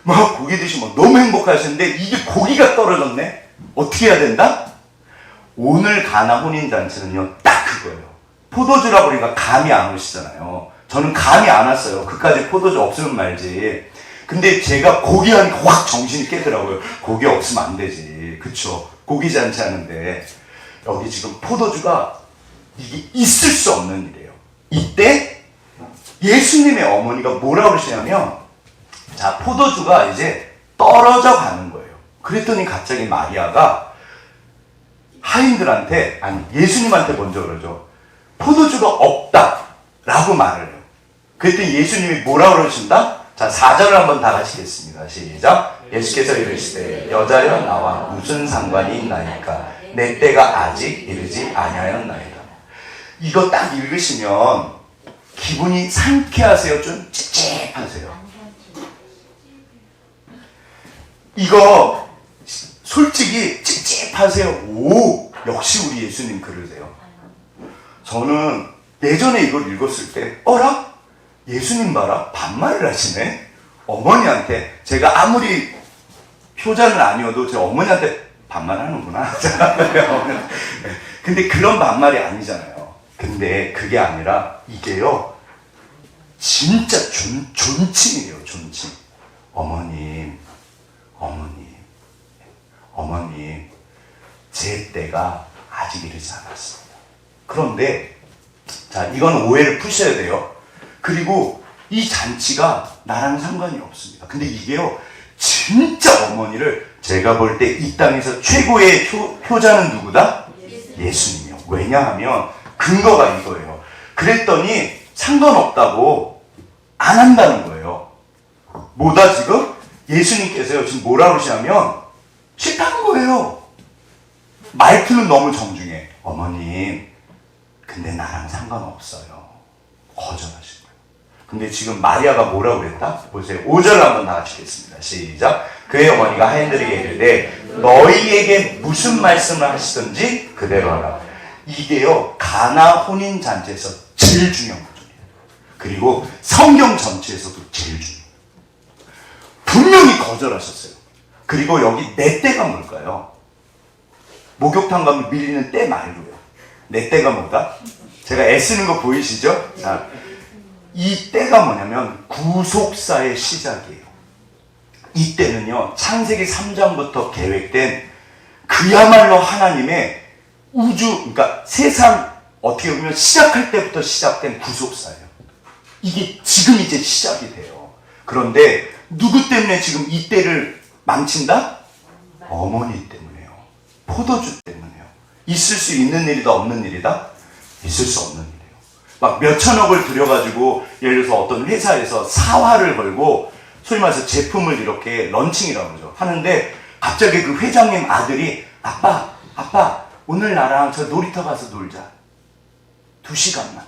막 고기 드시면 너무 행복하시는데 이게 고기가 떨어졌네? 어떻게 해야 된다? 오늘 가나 혼인잔치는요, 딱 그거예요. 포도주라 그러니까 감이 안 오시잖아요. 저는 감이 안 왔어요. 그까지 포도주 없으면 말지. 근데 제가 고기 하니까 확 정신이 깨더라고요. 고기 없으면 안 되지. 그쵸? 고기 잔치 하는데 여기 지금 포도주가 이게 있을 수 없는 일이에요. 이때 예수님의 어머니가 뭐라고 그러시냐면, 자, 포도주가 이제 떨어져 가는 거예요. 그랬더니 갑자기 마리아가 하인들한테, 아니 예수님한테 먼저 그러죠. 포도주가 없다 라고 말을 해요. 그랬더니 예수님이 뭐라고 그러신다? 자, 4절을 한번 다 같이 읽겠습니다. 시작. 예수께서 이르시되 여자여 나와 무슨 상관이 있나이까? 내 때가 아직 이르지 아니하였나이다. 이거 딱 읽으시면 기분이 상쾌하세요? 좀 찝찝하세요? 이거 솔직히 찝찝하세요? 오, 역시 우리 예수님 그러세요. 저는 예전에 이걸 읽었을 때 어라? 예수님 봐라, 반말을 하시네. 어머니한테, 제가 아무리 효자는 아니어도 제 어머니한테 반말하는구나. 근데 그런 반말이 아니잖아요. 근데 그게 아니라 이게요, 진짜 존칭이에요. 존칭. 어머님, 제 때가 아직 이르지 않았습니다. 그런데 자, 이건 오해를 푸셔야 돼요. 그리고 이 잔치가 나랑 상관이 없습니다. 근데 이게요, 진짜 어머니를, 제가 볼 때 이 땅에서 최고의 효자는 누구다? 예수님이요. 왜냐하면 근거가 이거예요. 그랬더니 상관없다고 안 한다는 거예요. 뭐다 지금? 예수님께서요 지금 뭐라 그러시냐면 싫다는 거예요. 말투는 너무 정중해. 어머님 근데 나랑 상관없어요. 거절하신 거예요. 근데 지금 마리아가 뭐라고 그랬다? 보세요. 5절을 한번 다 같이 읽겠습니다. 시작. 그의 어머니가 하인들에게 이르되 너희에게 무슨 말씀을 하시든지 그대로 하라. 이게요 가나 혼인잔치에서 제일 중요한 거죠. 그리고 성경 전체에서도 제일 중요해요. 분명히 거절하셨어요. 그리고 여기 내 때가 뭘까요? 목욕탕 가면 밀리는 때 말고요. 내 때가 뭐다? 제가 애쓰는 거 보이시죠? 자, 이 때가 뭐냐면 구속사의 시작이에요. 이 때는요 창세기 3장부터 계획된 그야말로 하나님의 우주, 그러니까 세상 어떻게 보면 시작할 때부터 시작된 구속사예요. 이게 지금 이제 시작이 돼요. 그런데 누구 때문에 지금 이 때를 망친다? 어머니 때문에요. 포도주 때문에요. 있을 수 있는 일이다 없는 일이다? 있을 수 없는 일이에요. 막 몇천억을 들여가지고 예를 들어서 어떤 회사에서 사활을 걸고 소위 말해서 제품을 이렇게 런칭이라고 그러죠. 하는데 갑자기 그 회장님 아들이 아빠 오늘 나랑 저 놀이터 가서 놀자. 2시간만.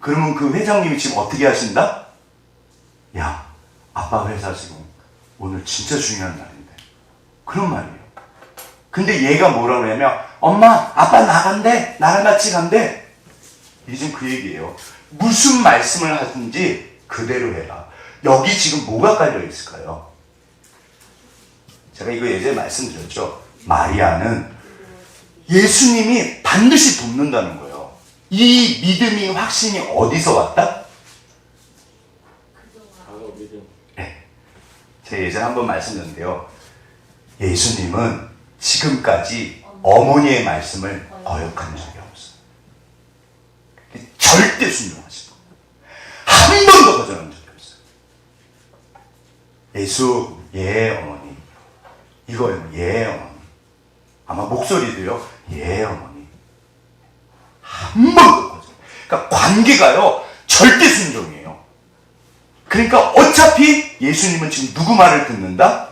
그러면 그 회장님이 지금 어떻게 하신다? 야, 아빠 회사 지금 오늘 진짜 중요한 날인데. 그런 말이에요. 근데 얘가 뭐라고 하냐면 엄마, 아빠 나간대. 나랑 같이 간대. 이게 지금 그 얘기예요. 무슨 말씀을 하든지 그대로 해라. 여기 지금 뭐가 깔려 있을까요? 제가 이거 예전에 말씀드렸죠. 마리아는 예수님이 반드시 돕는다는 거예요. 이 믿음이 확신이 어디서 왔다? 네. 제가 예전에 한번 말씀드렸는데요. 예수님은 지금까지 어머니의 말씀을 거역한 적이 없어요. 절대 순종하시고 한 번도 거절한 적이 없어요. 예수, 예 어머니. 이거예요. 예 어머니. 아마 목소리도요. 예 어머니. 한 번도 거절. 그러니까 관계가요. 절대 순종이에요. 그러니까 어차피 예수님은 지금 누구 말을 듣는다?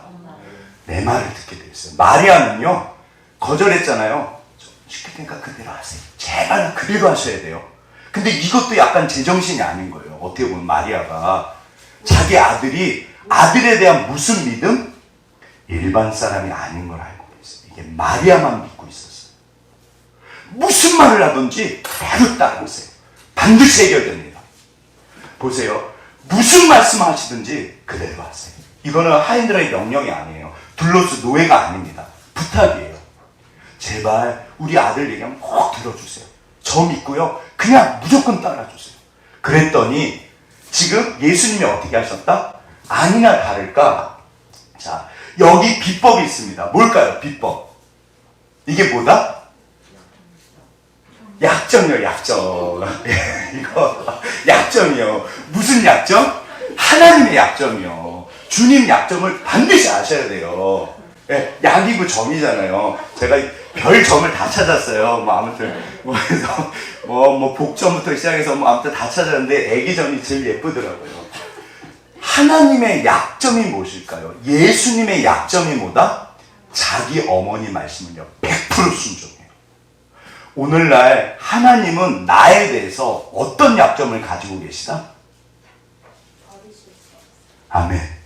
내 말을 듣게 돼 있어요. 마리아는요. 거절했잖아요. 시킬 테니까 그대로 하세요. 제발 그대로 하셔야 돼요. 근데 이것도 약간 제정신이 아닌 거예요. 어떻게 보면 마리아가 자기 아들에 대한 무슨 믿음? 일반 사람이 아닌 걸 알고 있어요. 이게 마리아만 믿고 있었어요. 무슨 말을 하든지 바로 따라하세요. 반드시 해결됩니다. 보세요. 무슨 말씀 하시든지 그대로 하세요. 이거는 하인들의 명령이 아니에요. 둘러스 노예가 아닙니다. 부탁이에요. 제발 우리 아들 얘기하면 꼭 들어주세요. 저 믿고요. 그냥 무조건 따라주세요. 그랬더니 지금 예수님이 어떻게 하셨다? 아니나 다를까? 자, 여기 비법이 있습니다. 뭘까요? 비법. 이게 뭐다? 약점이요, 약점. 이거 약점이요. 무슨 약점? 하나님의 약점이요. 주님 약점을 반드시 아셔야 돼요. 약이고 점이잖아요. 제가 별 점을 다 찾았어요. 아무튼 그래서 복점부터 시작해서 아무튼 다 찾았는데 애기 점이 제일 예쁘더라고요. 하나님의 약점이 무엇일까요? 예수님의 약점이 뭐다? 자기 어머니 말씀은요 100% 순종해요. 오늘날 하나님은 나에 대해서 어떤 약점을 가지고 계시다? 아멘.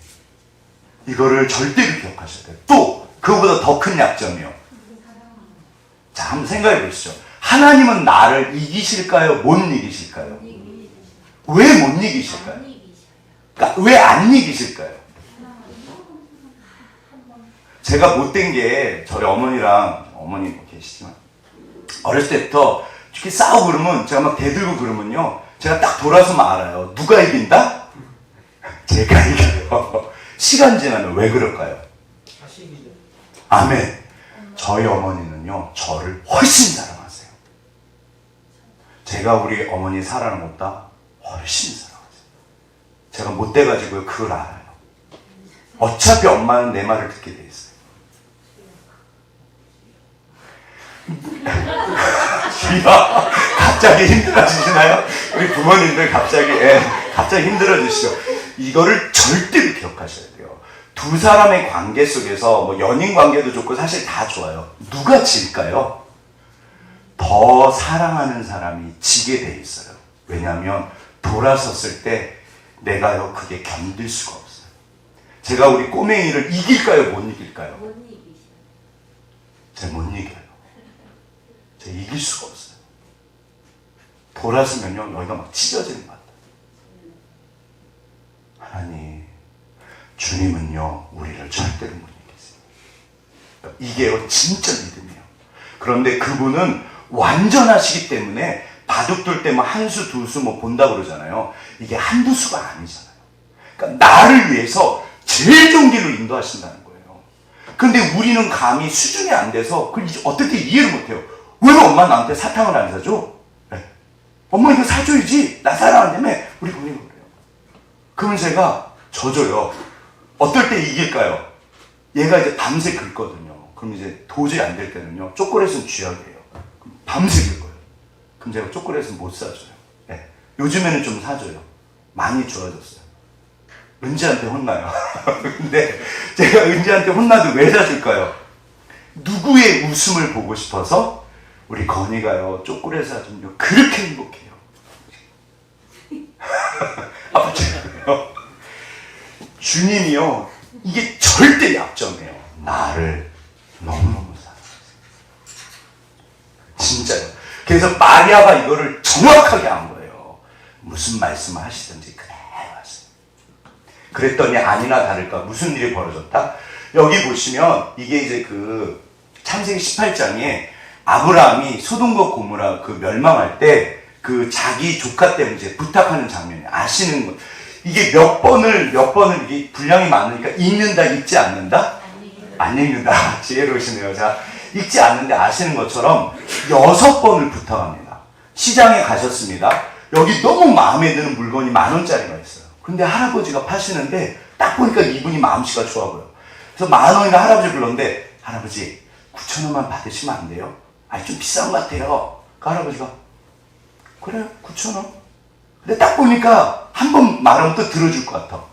이거를 절대로 기억하셔야 돼요. 또 그거보다 더 큰 약점이요. 자, 한번 생각해 보시죠. 하나님은 나를 이기실까요? 못 이기실까요? 왜 못 이기실까요? 그러니까 왜 안 이기실까요? 제가 못된 게 저희 어머니 계시지만 어렸을 때부터 이렇게 싸우고 그러면 제가 막 대들고 그러면요 제가 딱 돌아서만 알아요. 누가 이긴다? 제가 이겨요. 시간 지나면 왜 그럴까요? 아멘. 저희 어머니는요 저를 훨씬 사랑하세요. 제가 우리 어머니 사랑하는 것보다 훨씬 사랑하세요. 제가 못돼가지고요 그걸 알아요. 어차피 엄마는 내 말을 듣게 돼 있어요. 갑자기 힘들어지시나요? 우리 부모님들 갑자기 힘들어지시죠. 이거를 절대로 기억하셔야 돼요. 두 사람의 관계 속에서 뭐 연인 관계도 좋고 사실 다 좋아요. 누가 질까요? 더 사랑하는 사람이 지게 돼 있어요. 왜냐하면 돌아섰을 때 내가요 그게 견딜 수가 없어요. 제가 우리 꼬맹이를 이길까요? 못 이길까요? 못 이기셔. 제가 못 이겨요. 제가 이길 수가 없어요. 돌아서면요 여기가 막 찢어지는 것 같아요. 하나님, 주님은요 우리를 절대로 못 이기세요. 이게요 진짜 믿음이에요. 그런데 그분은 완전하시기 때문에 바둑둘 때 뭐 한 수, 두 수 뭐 본다고 그러잖아요. 이게 한두 수가 아니잖아요. 그러니까 나를 위해서 제일 좋은 길로 인도하신다는 거예요. 근데 우리는 감히 수준이 안 돼서 그걸 어떻게 이해를 못해요. 왜 엄마 나한테 사탕을 안 사줘? 네. 엄마 이거 사줘야지. 나 사랑한다며. 우리 부모님 그래요. 그러면 제가 져줘요. 어떨 때 이길까요? 얘가 이제 밤새 긁거든요. 그럼 이제 도저히 안 될 때는요. 초콜릿은 쥐약이에요. 밤새 긁어요. 그럼 제가 초콜릿은 못 사줘요. 네. 요즘에는 좀 사줘요. 많이 좋아졌어요. 은지한테 혼나요. 근데 제가 은지한테 혼나도 왜 사줄까요? 누구의 웃음을 보고 싶어서 우리 건이가요 초콜릿 사주면 그렇게 행복해요. 아버지요. 주님이요 이게 절대 약점이에요. 나를 너무너무 사랑하세요. 진짜요. 그래서 마리아가 이거를 정확하게 안 거예요. 무슨 말씀을 하시든지 그대로 하세요. 그랬더니 아니나 다를까 무슨 일이 벌어졌다? 여기 보시면 이게 이제 그 창세기 18장에 아브라함이 소돔과 고모라 그 멸망할 때 그 자기 조카 때문에 이제 부탁하는 장면이 아시는 거. 이게 몇 번을 이게 분량이 많으니까 읽는다, 읽지 않는다? 안 읽는다. 지혜로우시네요. 자, 읽지 않는데 아시는 것처럼 6번을 부탁합니다. 시장에 가셨습니다. 여기 너무 마음에 드는 물건이 10,000원짜리가 있어요. 근데 할아버지가 파시는데 딱 보니까 이분이 마음씨가 좋아 보여요. 그래서 10,000원이나 할아버지 불렀는데 할아버지 9,000원만 받으시면 안 돼요? 아니 좀 비싼 것 같아요. 그 할아버지가 그래 9,000원. 근데 딱 보니까 한 번 말하면 또 들어줄 것 같아.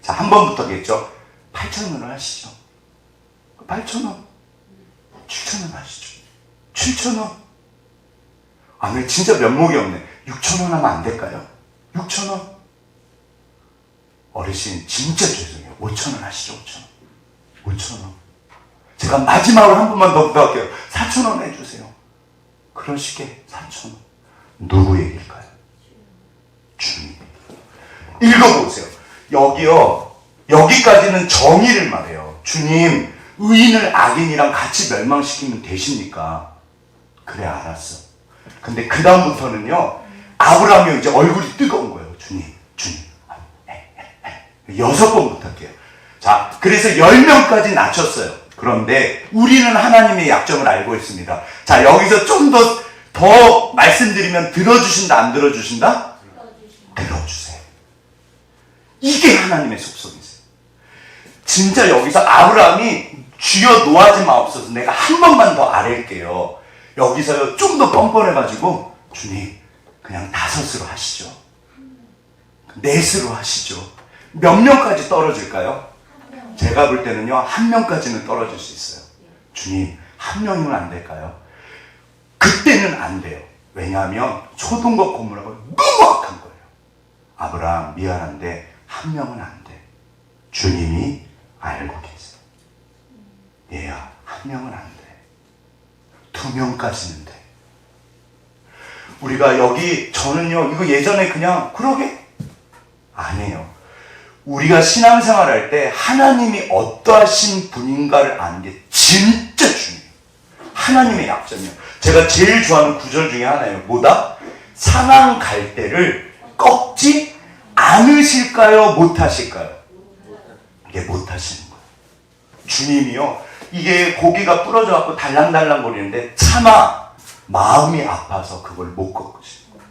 자, 한 번부터겠죠. 8,000원을 하시죠. 8,000원. 7,000원 하시죠. 7,000원. 아, 내 진짜 면목이 없네. 6,000원 하면 안 될까요? 6,000원. 어르신, 진짜 죄송해요. 5,000원 하시죠, 5,000원. 5,000원. 제가 마지막으로 한 번만 더 부탁할게요. 4,000원 해주세요. 그러시게 4,000원. 누구 얘기일까요? 주님. 읽어보세요. 여기요. 여기까지는 정의를 말해요. 주님, 의인을 악인이랑 같이 멸망시키면 되십니까? 그래, 알았어. 근데 그 다음부터는요. 아브라함이 이제 얼굴이 뜨거운 거예요. 주님. 6번 부탁해요. 자, 그래서 10명까지 낮췄어요. 그런데 우리는 하나님의 약점을 알고 있습니다. 자, 여기서 좀 더 말씀드리면 들어주신다, 안 들어주신다? 들어주세요. 이게 하나님의 속성이세요. 진짜 여기서 아브라함이 주여 노하지 마옵소서. 내가 한 번만 더 아랠게요. 여기서요 좀 더 뻔뻔해가지고 주님 그냥 5으로 하시죠. 4으로 하시죠. 몇 명까지 떨어질까요? 제가 볼 때는요 1명까지는 떨어질 수 있어요. 주님 1명이면 안 될까요? 그때는 안 돼요. 왜냐하면 소돔과 고모라가 너무 악한 거예요. 아브라함 미안한데 1명은 안 돼. 주님이 알고 계세요. 얘야 1명은 안 돼. 2명까지는 돼. 우리가 여기 저는요 이거 예전에 그냥 그러게 아니에요. 우리가 신앙생활 할 때 하나님이 어떠하신 분인가를 아는 게 진짜 중요해요. 하나님의 약점이요. 제가 제일 좋아하는 구절 중에 하나예요. 뭐다? 상한 갈대를 꺾지 않으실까요? 못하실까요? 이게 못하시는 거예요. 주님이요. 이게 고기가 부러져 갖고 달랑달랑 거리는데 차마 마음이 아파서 그걸 못 꺾으시는 거예요.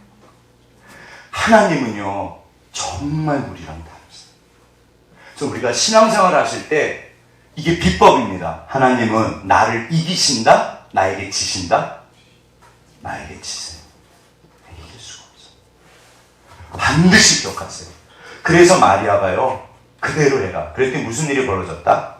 하나님은요. 정말 우리랑 다르세요. 그래서 우리가 신앙생활 하실 때 이게 비법입니다. 하나님은 나를 이기신다? 나에게 지신다? 나에게 지세요. 이길 수가 없어요. 반드시 기억하세요. 그래서 마리아가요, 그대로 해라. 그랬더니 무슨 일이 벌어졌다?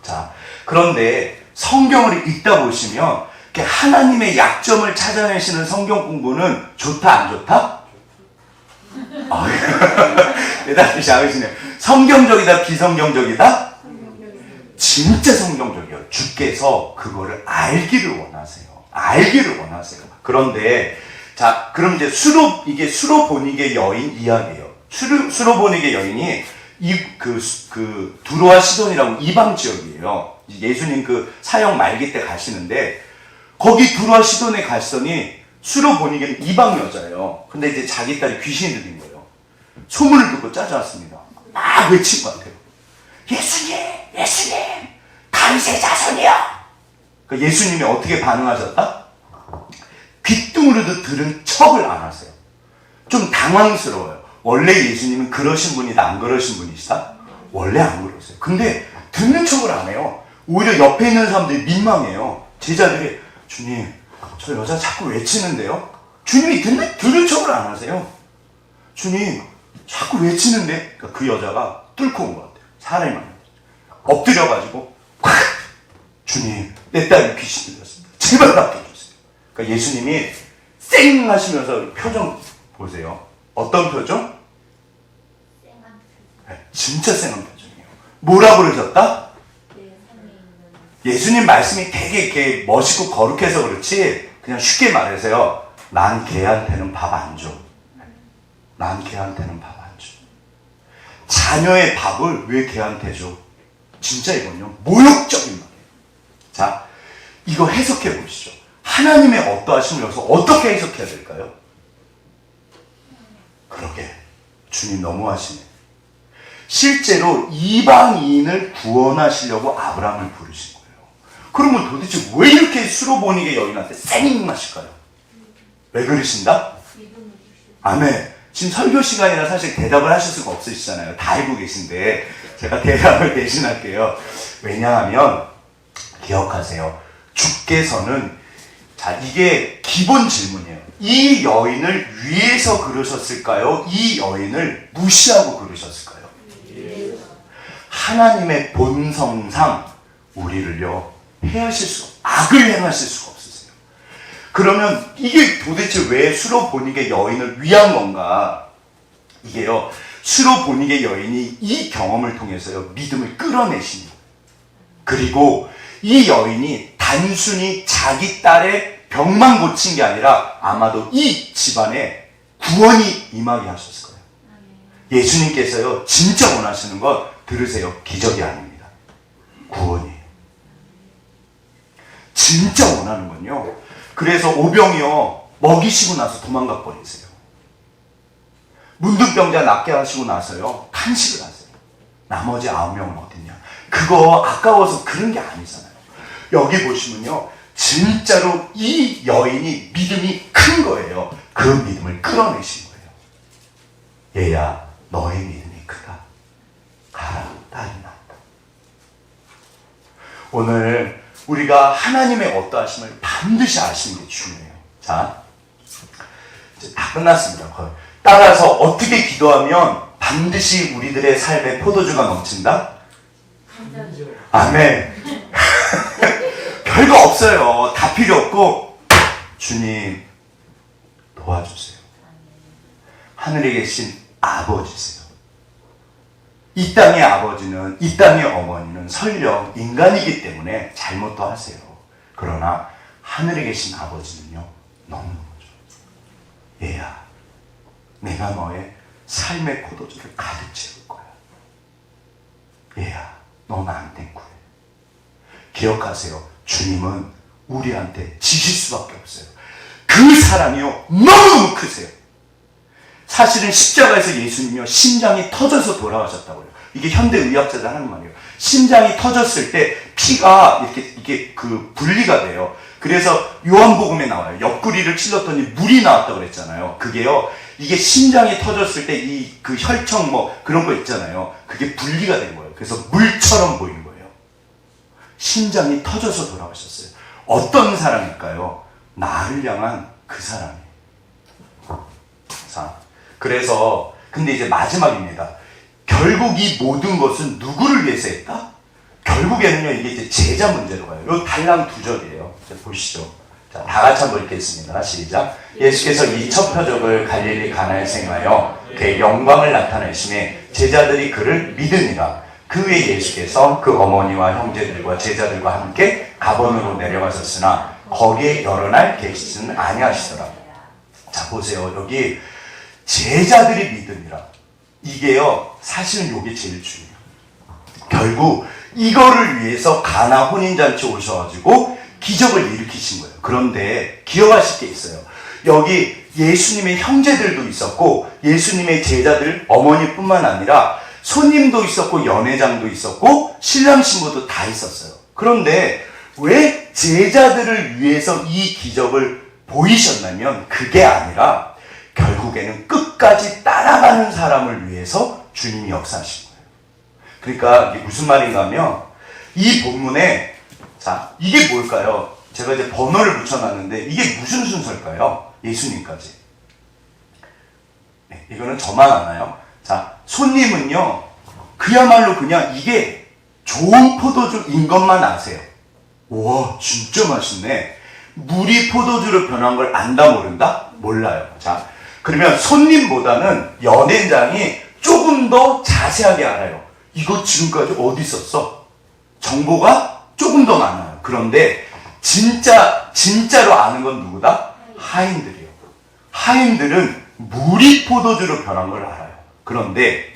자, 그런데 성경을 읽다 보시면 하나님의 약점을 찾아내시는 성경 공부는 좋다, 안 좋다? 대답이 작으시네요. 성경적이다, 비성경적이다? 진짜 성경적이에요. 주께서 그거를 알기를 원하세요. 알기를 원하세요. 그런데 자, 그럼 이제 수로보니게 여인 이야기예요. 수로보니게 여인이 두로와 시돈이라고 이방 지역이에요. 예수님 그 사역 말기 때 가시는데 거기 두로와 시돈에 갔더니 수로보니게는 이방 여자예요. 근데 이제 자기 딸이 귀신이 들린 거예요. 소문을 듣고 찾아왔습니다. 막 외친 것 같아요. 예수님, 예수님, 다윗의 자손이요. 그러니까 예수님이 어떻게 반응하셨다? 귓등으로도 들은 척을 안 하세요. 좀 당황스러워요. 원래 예수님은 그러신 분이다, 안 그러신 분이시다? 원래 안 그러세요. 근데 듣는 척을 안 해요. 오히려 옆에 있는 사람들이 민망해요. 제자들이, 주님, 저 여자 자꾸 외치는데요? 주님이 들은 척을 안 하세요. 주님, 자꾸 외치는데? 그러니까 그 여자가 뚫고 온 것 같아요. 사람이 많아요. 엎드려가지고, 확! 주님, 내 딸이 귀신 들렸습니다. 제발 맡겨주세요. 그러니까 예수님이 쌩 하시면서 표정 보세요. 어떤 표정? 네, 진짜 쌩한 표정이에요. 뭐라 그러셨다? 예수님 말씀이 되게 이렇게 멋있고 거룩해서 그렇지, 그냥 쉽게 말해서요, 난 걔한테는 밥 안 줘. 난 걔한테는 밥 안 줘. 자녀의 밥을 왜 걔한테 줘? 진짜 이건요, 모욕적인 말이에요. 자, 이거 해석해 보시죠. 하나님의 어떠하심을 여기서 어떻게 해석해야 될까요? 그러게, 주님 너무하시네. 실제로 이방인을 구원하시려고 아브라함을 부르신 거예요. 그러면 도대체 왜 이렇게 수로보니게 여인한테 쌩마실까요? 왜 그러신다? 아멘. 지금 설교 시간이라 사실 대답을 하실 수가 없으시잖아요. 다 알고 계신데 제가 대답을 대신할게요. 왜냐하면 기억하세요. 주께서는, 자, 이게 기본 질문이에요. 이 여인을 위해서 그러셨을까요? 이 여인을 무시하고 그러셨을까요? 하나님의 본성상 우리를요, 악을 행하실 수가 없으세요. 그러면 이게 도대체 왜 수로보니게 여인을 위한 건가? 이게요, 수로보니게 여인이 이 경험을 통해서요, 믿음을 끌어내십니다. 그리고 이 여인이 단순히 자기 딸의 병만 고친 게 아니라 아마도 이 집안에 구원이 임하게 하셨을 거예요. 예수님께서요, 진짜 원하시는 건, 들으세요, 기적이 아닙니다. 구원이에요. 진짜 원하는 건요, 그래서 오병이요, 먹이시고 나서 도망가 버리세요. 문둥병자 낫게 하시고 나서요, 탄식을 하세요. 나머지 9명은 어딨냐? 그거 아까워서 그런 게 아니잖아요. 여기 보시면요, 진짜로 이 여인이 믿음이 큰 거예요. 그 믿음을 끌어내신 거예요. 얘야, 너의 믿음이 크다. 가라, 딸이 낳았다. 오늘 우리가 하나님의 어떠하심을 반드시 아시는 게 중요해요. 자, 이제 다 끝났습니다. 거의. 따라서 어떻게 기도하면 반드시 우리들의 삶에 포도주가 넘친다? 아멘. 별거 없어요. 다 필요 없고, 주님 도와주세요. 하늘에 계신 아버지세요. 이 땅의 아버지는, 이 땅의 어머니는 설령 인간이기 때문에 잘못도 하세요. 그러나 하늘에 계신 아버지는요, 너무너무 좋아요. 얘야, 내가 너의 삶의 포도주를 가득 채울 거야. 얘야, 너 나한테 구해. 기억하세요. 주님은 우리한테 지실 수밖에 없어요. 그 사랑이요, 너무너무 크세요. 사실은 십자가에서 예수님이요, 심장이 터져서 돌아가셨다고요. 이게 현대 의학자들 하는 말이에요. 심장이 터졌을 때 피가 이게 분리가 돼요. 그래서 요한복음에 나와요. 옆구리를 찔렀더니 물이 나왔다고 그랬잖아요. 그게요, 이게 심장이 터졌을 때 그 혈청 그런 거 있잖아요. 그게 분리가 된 거예요. 그래서 물처럼 보이는 거예요. 심장이 터져서 돌아가셨어요. 어떤 사랑일까요? 나를 향한 그 사랑이에요. 자, 그래서 근데 이제 마지막입니다. 결국 이 모든 것은 누구를 위해서 했다? 결국에는요, 이게 이제 제자 문제로 가요. 요 달랑 두 절이에요. 자, 보시죠. 자, 다 같이 한번 읽겠습니다. 시작. 예수께서 이 첫 표적을 갈릴리 가나에서 행하여 그의 영광을 나타내심에 제자들이 그를 믿으니라. 그 후에 예수께서 그 어머니와 형제들과 제자들과 함께 가버나움으로 내려가셨으나 거기에 여러 날 계시지는 아니하시더라. 자, 보세요. 여기 제자들이 믿으니라. 이게요, 사실은 이게 제일 중요해요. 결국 이거를 위해서 가나 혼인잔치 오셔가지고 기적을 일으키신 거예요. 그런데 기억하실 게 있어요. 여기 예수님의 형제들도 있었고 예수님의 제자들 어머니뿐만 아니라 손님도 있었고 연회장도 있었고 신랑 신부도 다 있었어요. 그런데 왜 제자들을 위해서 이 기적을 보이셨냐면 그게 아니라 결국에는 끝까지 따라가는 사람을 위해서 주님이 역사하신 거예요. 그러니까 이게 무슨 말인가 하면 이 본문에 자, 이게 뭘까요? 제가 이제 번호를 붙여놨는데 이게 무슨 순서일까요? 예수님까지. 네, 이거는 저만 아나요? 자, 손님은요, 그야말로 그냥 이게 좋은 포도주인 것만 아세요. 와, 진짜 맛있네. 물이 포도주로 변한 걸 안다 모른다? 몰라요. 자, 그러면 손님보다는 연회장이 조금 더 자세하게 알아요. 이거 지금까지 어디 있었어? 정보가 조금 더 많아요. 그런데 진짜로 아는 건 누구다? 하인들이요. 하인들은 물이 포도주로 변한 걸 알아요. 그런데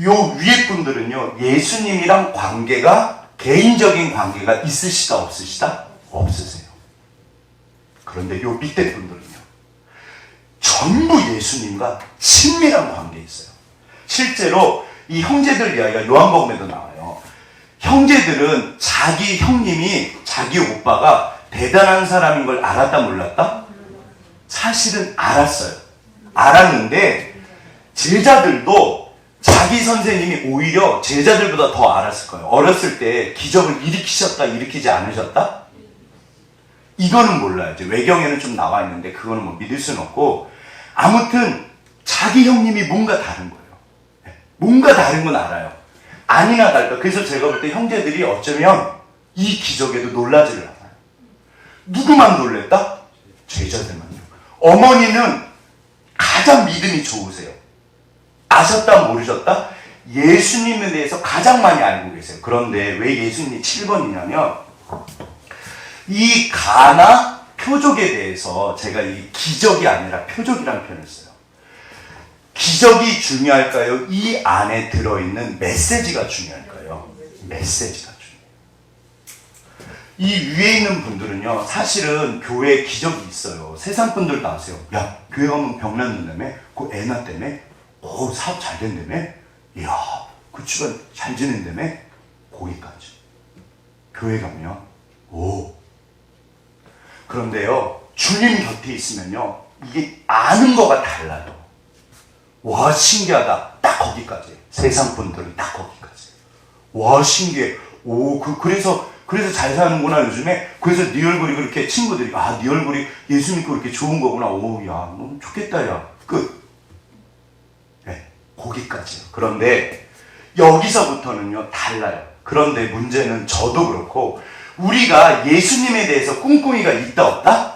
요 위에 분들은요, 예수님이랑 관계가, 개인적인 관계가 있으시다 없으시다? 없으세요. 그런데 요 밑에 분들은요, 전부 예수님과 친밀한 관계에 있어요. 실제로 이 형제들 이야기가 요한복음에도 나와요. 형제들은 자기 형님이, 자기 오빠가 대단한 사람인 걸 알았다 몰랐다? 사실은 알았어요. 알았는데 제자들도 자기 선생님이 오히려 제자들보다 더 알았을 거예요. 어렸을 때 기적을 일으키셨다, 일으키지 않으셨다? 이거는 몰라요. 이제 외경에는 좀 나와 있는데 그거는 뭐 믿을 수는 없고, 아무튼 자기 형님이 뭔가 다른 거예요. 뭔가 다른 건 알아요. 아니나 다를까. 그래서 제가 볼 때 형제들이 어쩌면 이 기적에도 놀라지를 않아요. 누구만 놀랬다? 제자들만요. 어머니는 가장 믿음이 좋으세요. 아셨다 모르셨다? 예수님에 대해서 가장 많이 알고 계세요. 그런데 왜 예수님이 7번이냐면 이 가나 표적에 대해서 제가 이 기적이 아니라 표적이라는 표현을 써요. 기적이 중요할까요? 이 안에 들어있는 메시지가 중요할까요? 메시지가 중요해요. 이 위에 있는 분들은요, 사실은 교회에 기적이 있어요. 세상 분들도 아세요. 야, 교회 가면 병 낫는다며? 그 애 낳다며? 사업 잘 된다며? 이야, 그 집안 잘 지낸다며? 거기까지. 교회 가면, 그런데요, 주님 곁에 있으면요, 이게 아는 거가 달라요. 와, 신기하다. 딱 거기까지. 세상 분들은 딱 거기까지. 와, 신기해. 그래서 잘 사는구나, 요즘에. 그래서 네 얼굴이 그렇게 친구들이, 네 얼굴이 예수 믿고 그렇게 좋은 거구나. 야, 너무 좋겠다, 야. 끝. 네, 거기까지요. 그런데 여기서부터는요, 달라요. 그런데 문제는 저도 그렇고, 우리가 예수님에 대해서 꿍꿍이가 있다, 없다?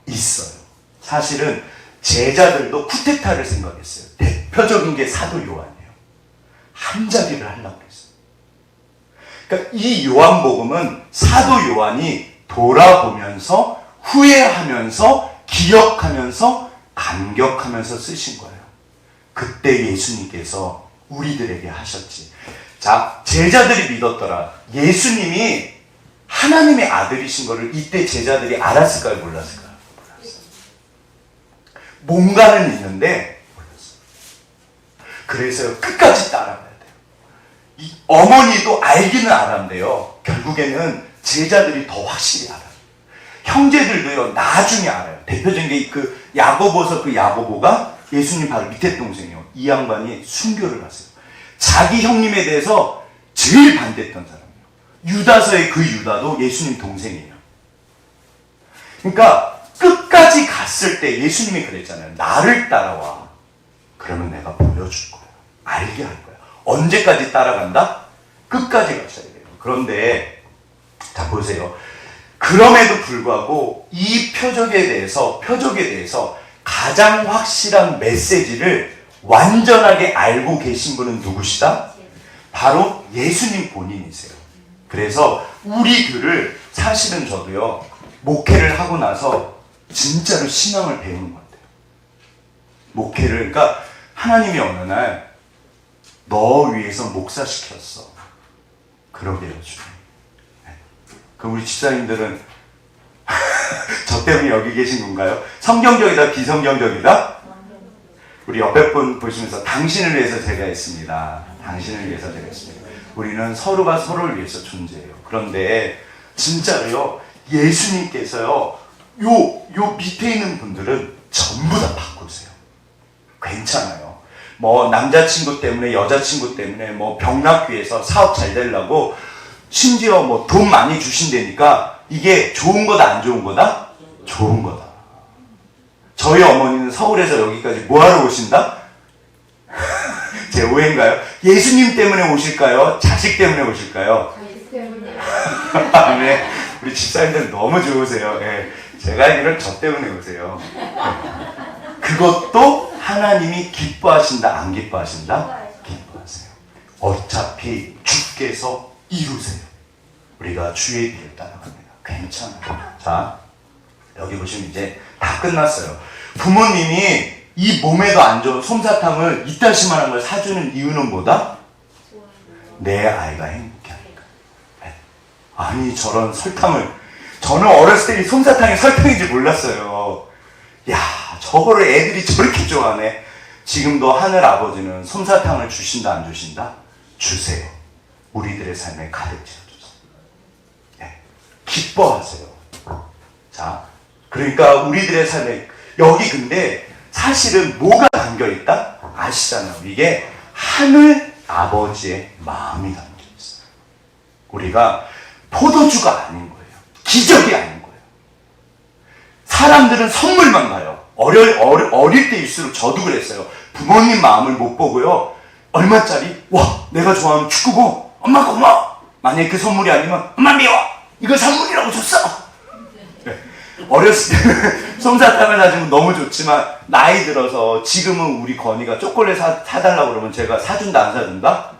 있어요. 사실은 제자들도 쿠데타를 생각했어요. 대표적인 게 사도 요한이에요. 한 자리를 하려고 했어요. 그러니까 이 요한복음은 사도 요한이 돌아보면서 후회하면서 기억하면서 감격하면서 쓰신 거예요. 그때 예수님께서 우리들에게 하셨지. 자, 제자들이 믿었더라. 예수님이 하나님의 아들이신 거를 이때 제자들이 알았을까요? 몰랐을까요? 뭔가는 있는데 몰랐어요. 그래서 끝까지 따라가야 돼요. 이 어머니도 알기는 알았는데요, 결국에는 제자들이 더 확실히 알아요. 형제들도요, 나중에 알아요. 대표적인 게 그 야고보서, 그 야고보가 예수님 바로 밑에 동생이에요. 이 양반이 순교를 갔어요. 자기 형님에 대해서 제일 반대했던 사람이에요. 유다서의 그 유다도 예수님 동생이에요. 그러니까 끝까지 갔을 때 예수님이 그랬잖아요. 나를 따라와. 그러면 내가 보여줄게. 보여줄 거야. 알게 할 거야. 언제까지 따라간다? 끝까지 가셔야 돼요. 그런데 자 보세요. 그럼에도 불구하고 이 표적에 대해서 가장 확실한 메시지를 완전하게 알고 계신 분은 누구시다? 바로 예수님 본인이세요. 그래서 우리 교를 사실은 저도요, 목회를 하고 나서 진짜로 신앙을 배우는 것 같아요. 목회를, 그러니까 하나님이 어느 날 너 위해서 목사 시켰어. 그러게요, 주님. 그 우리 집사님들은 저 때문에 여기 계신 건가요? 성경적이다, 비성경적이다? 우리 옆에 분 보시면서 당신을 위해서 제가 했습니다. 당신을 위해서 제가 했습니다. 우리는 서로가 서로를 위해서 존재해요. 그런데 진짜로요, 예수님께서요, 요 밑에 있는 분들은 전부 다 바꾸세요. 괜찮아요. 뭐 남자친구 때문에, 여자친구 때문에, 뭐 병납기에서 사업 잘 되려고 심지어 뭐 돈 많이 주신다니까 이게 좋은 거다, 안 좋은 거다? 좋은 거다. 저희 어머니는 서울에서 여기까지 뭐하러 오신다? 제 오해인가요? 예수님 때문에 오실까요? 자식 때문에 오실까요? 자식 때문에. 네, 우리 집사님들 너무 좋으세요. 네, 제가 알기로는 저 때문에 오세요. 그것도 하나님이 기뻐하신다, 안 기뻐하신다? 기뻐하세요. 어차피 주께서 이루세요. 우리가 주의 길을 따라갑니다. 괜찮아요. 자, 여기 보시면 이제 다 끝났어요. 부모님이 이 몸에도 안 좋은 솜사탕을 이따시만한 걸 사주는 이유는 뭐다? 내 아이가 행복해 하니까. 아니, 저런 설탕을, 저는 어렸을 때 이 솜사탕이 설탕인지 몰랐어요. 야, 저거를 애들이 저렇게 좋아하네. 지금도 하늘 아버지는 솜사탕을 주신다, 안 주신다? 주세요. 우리들의 삶에 가득 채워주세요. 네. 기뻐하세요. 자, 그러니까 우리들의 삶에, 여기 근데 사실은 뭐가 담겨있다? 아시잖아요. 이게 하늘 아버지의 마음이 담겨있어요. 우리가 포도주가 아닌 거예요. 기적이 아닌 거예요. 사람들은 선물만 가요. 어릴 때일수록 저도 그랬어요. 부모님 마음을 못 보고요. 얼마짜리? 와, 내가 좋아하는 축구공. 엄마 고마워. 만약에 그 선물이 아니면 엄마 미워. 이거 선물이라고 줬어. 네. 어렸을 때는 솜사탕을 사주면 너무 좋지만 나이 들어서 지금은 우리 건이가 초콜릿 사달라고 그러면 제가 사준다, 안 사준다?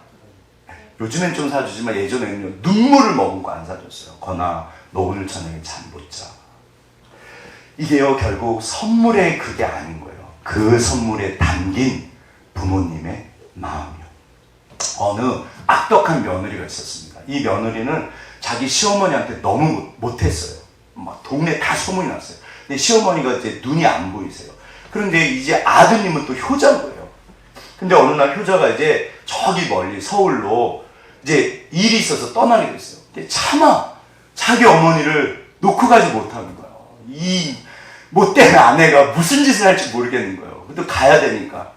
요즘엔 좀 사주지만 예전에는요, 눈물을 머금고 안 사줬어요. 건아, 너 오늘 저녁에 잠 못 자. 이게요, 결국 선물의 그게 아닌 거예요. 그 선물에 담긴 부모님의 마음이요. 어느 악덕한 며느리가 있었습니다. 이 며느리는 자기 시어머니한테 너무 못했어요. 막 동네 다 소문이 났어요. 근데 시어머니가 이제 눈이 안 보이세요. 그런데 이제 아드님은 또 효자인 거예요. 근데 어느 날 효자가 이제 저기 멀리 서울로 이제 일이 있어서 떠나게 됐어요. 근데 차마 자기 어머니를 놓고 가지 못하는 거예요. 이 못된 아내가 무슨 짓을 할지 모르겠는 거예요. 근데 가야 되니까.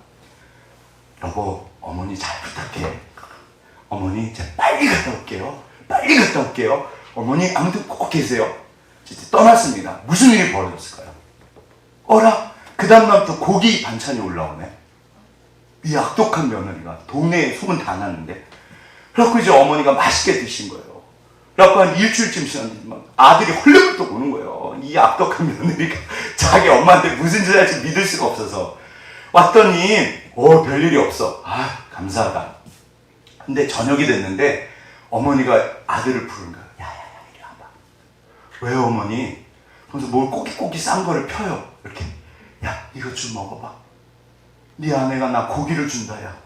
여보, 어머니 잘 부탁해. 어머니, 제가 빨리 갔다 올게요. 빨리 갔다 올게요. 어머니, 아무튼 꼭 계세요. 이제 떠났습니다. 무슨 일이 벌어졌을까요? 어라? 그 다음날부터 고기 반찬이 올라오네. 이 악독한 며느리가 동네에 소문 다 났는데. 그래갖고 이제 어머니가 맛있게 드신 거예요. 그래갖고 한 일주일쯤 지났는데 아들이 헐레벌떡 오는 거예요. 이 악독한 며느리가 자기 엄마한테 무슨 짓을 할지 믿을 수가 없어서. 왔더니 별일이 없어. 아, 감사하다. 근데 저녁이 됐는데 어머니가 아들을 부른 거야. 야야야, 이리 와봐. 왜요, 어머니? 그래서 뭘 꼬깃꼬깃 싼 거를 펴요. 이렇게. 야, 이거 좀 먹어봐. 네 아내가 나 고기를 준다, 야.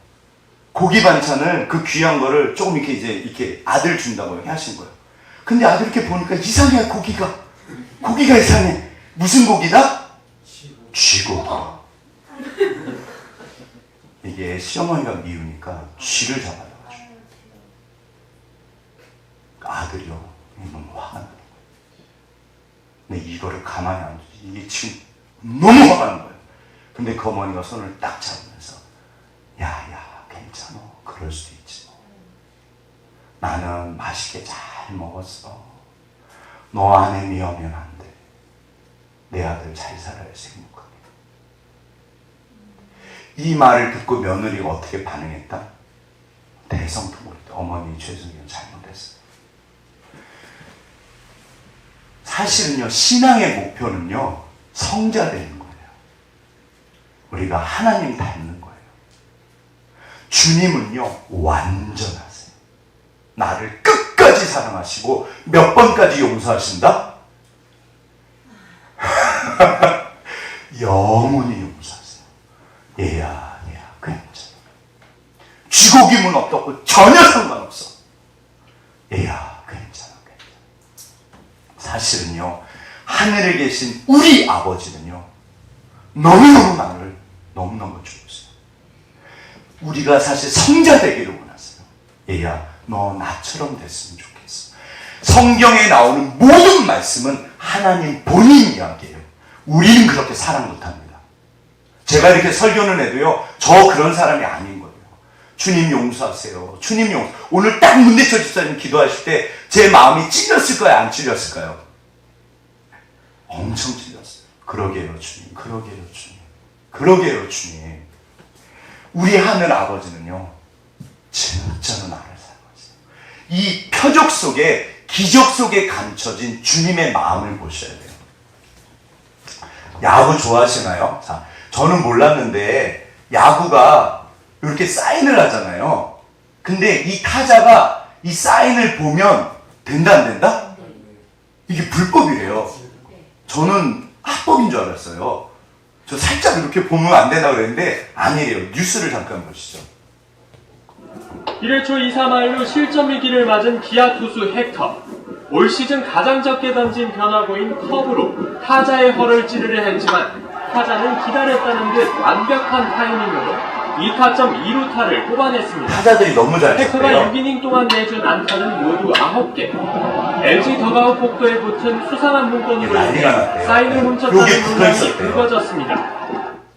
고기 반찬을, 그 귀한 거를 조금 이렇게 아들 준다고 하신 거예요. 근데 아들 이렇게 보니까 이상해, 고기가 이상해. 무슨 고기다? 쥐고기. 이게 시어머니가 미우니까 쥐를 잡아요. 아들이요, 너무 화가 나는 거예요. 근데 이거를 가만히 안 두지. 이게 지금 너무 화가 나는 거예요. 근데 그 어머니가 손을 딱 잡으면서, 야야, 괜찮아. 그럴 수도 있지 뭐. 나는 맛있게 잘 먹었어. 너 아내 미워하면 안 돼. 내 아들 잘 살아야지, 행복하게. 이 말을 듣고 며느리가 어떻게 반응했다? 대성통곡했다. 어머니 죄송해요. 잘못했어요. 사실은요, 신앙의 목표는요, 성자 되는 거예요. 우리가 하나님 닮는 거예요. 주님은요, 완전하세요. 나를 끝까지 사랑하시고 몇 번까지 용서하신다? 영원히 용서하세요. 얘야 괜찮아. 쥐고기면 어떻고 전혀 상관없어. 얘야 괜찮아. 사실은요, 하늘에 계신 우리 아버지는요, 너무너무 나를 너무너무 좋으세요. 우리가 사실 성자 되기를 원하세요. 얘야, 너 나처럼 됐으면 좋겠어. 성경에 나오는 모든 말씀은 하나님 본인 이야기예요. 우리는 그렇게 사랑 못합니다. 제가 이렇게 설교는 해도요, 저 그런 사람이 아닌 거예요. 주님 용서하세요. 주님 용서. 오늘 딱 문대철 집사님 기도하실 때 제 마음이 찔렸을까요? 안 찔렸을까요? 엄청 찔렸어요. 그러게요, 주님. 그러게요, 주님. 그러게요, 주님. 우리 하늘 아버지는요, 진짜로 나를 사랑하세요. 이 표적 속에, 기적 속에 감춰진 주님의 마음을 보셔야 돼요. 야구 좋아하시나요? 자, 저는 몰랐는데 야구가 이렇게 사인을 하잖아요. 근데 이 타자가 이 사인을 보면 된다 안 된다? 이게 불법이래요. 저는 합법인 줄 알았어요. 저 살짝 이렇게 보면 안 된다고 그랬는데 아니래요. 뉴스를 잠깐 보시죠. 1회 초 2사 마일로 실점 위기를 맞은 기아 투수 헥터. 올 시즌 가장 적게 던진 변화구인 커브로 타자의 허를 찌르려 했지만 타자는 기다렸다는 듯 완벽한 타이밍으로 2타점 2루타를 뽑아냈습니다. 타자들이 너무 잘 헥터가 쳤대요. 6이닝 동안 내준 안타는 모두 9개. LG 더가웃 복도에 붙은 수상한 문건으로 인해 사인을 훔쳤다는 논란이 불거졌습니다.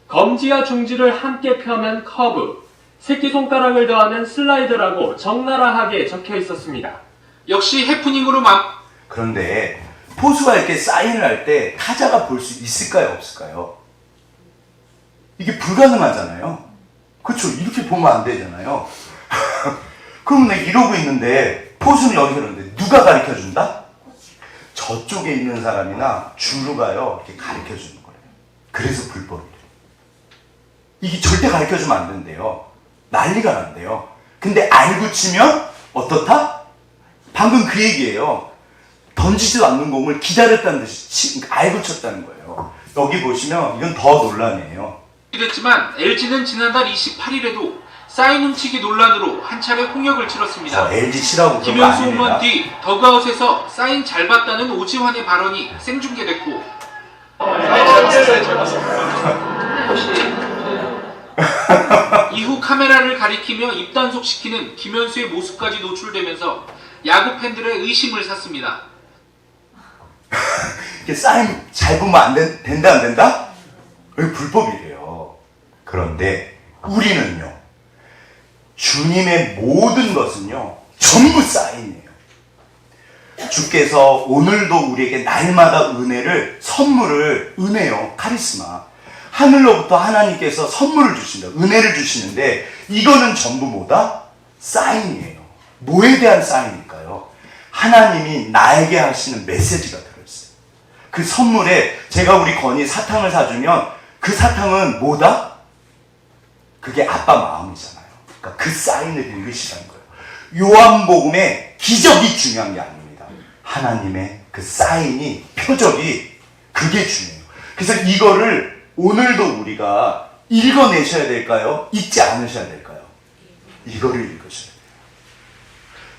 검지와 중지를 함께 펴면 커브, 새끼손가락을 더하면 슬라이드라고 적나라하게 적혀 있었습니다. 역시 해프닝으로 그런데 포수가 이렇게 사인을 할 때 타자가 볼 수 있을까요? 없을까요? 이게 불가능하잖아요. 그렇죠? 이렇게 보면 안 되잖아요. 그럼 내가 이러고 있는데 포수는 여기서 있는데 누가 가르쳐준다? 저쪽에 있는 사람이나 주루가요, 이렇게 가르쳐주는 거예요. 그래서 불법이에요. 이게 절대 가르쳐주면 안 된대요. 난리가 난대요. 근데 알고 치면 어떻다? 방금 그 얘기예요. 던지지도 않는 공을 기다렸다는 듯이 알고 쳤다는 거예요. 여기 보시면 이건 더 논란이에요. 됐지만 LG는 지난달 28일에도 사인 훔치기 논란으로 한 차례 홍역을 치렀습니다. LG 치라고 그런 거 김현수 아닙니다. 홈런 뒤 더그아웃에서 사인 잘 봤다는 오지환의 발언이 생중계됐고 이후 카메라를 가리키며 입단속시키는 김현수의 모습까지 노출되면서 야구 팬들의 의심을 샀습니다. 이렇게 사인 잘 보면 된다 안 된다? 여기 불법이래요. 그런데 우리는요, 주님의 모든 것은요, 전부 사인이에요. 주께서 오늘도 우리에게 날마다 선물을, 은혜요, 카리스마. 하늘로부터 하나님께서 선물을 주신다. 은혜를 주시는데, 이거는 전부 뭐다? 사인이에요. 뭐에 대한 사인일까요? 하나님이 나에게 하시는 메시지가 들어있어요. 그 선물에 제가 우리 건이 사탕을 사주면 그 사탕은 뭐다? 그게 아빠 마음이잖아요. 그러니까 그 사인을 읽으시라는 거예요. 요한복음의 기적이 중요한 게 아닙니다. 하나님의 그 사인이, 표적이, 그게 중요해요. 그래서 이거를 오늘도 우리가 읽어내셔야 될까요? 읽지 않으셔야 될까요? 이거를 읽으셔야 돼요.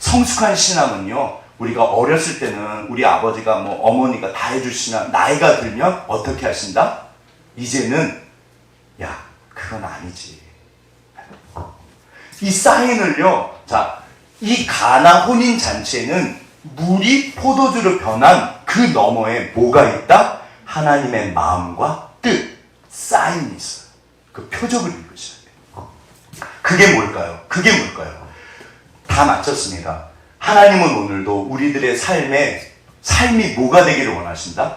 성숙한 신앙은요, 우리가 어렸을 때는 우리 아버지가 어머니가 다 해주시나, 나이가 들면 어떻게 하신다? 이제는 야, 그건 아니지. 이 사인을요, 자, 이 가나 혼인 잔치에는 물이 포도주로 변한 그 너머에 뭐가 있다? 하나님의 마음과 뜻, 사인이 있어요. 그 표적을 읽으셔야 돼요. 그게 뭘까요? 다 마쳤습니다. 하나님은 오늘도 우리들의 삶이 뭐가 되기를 원하신다?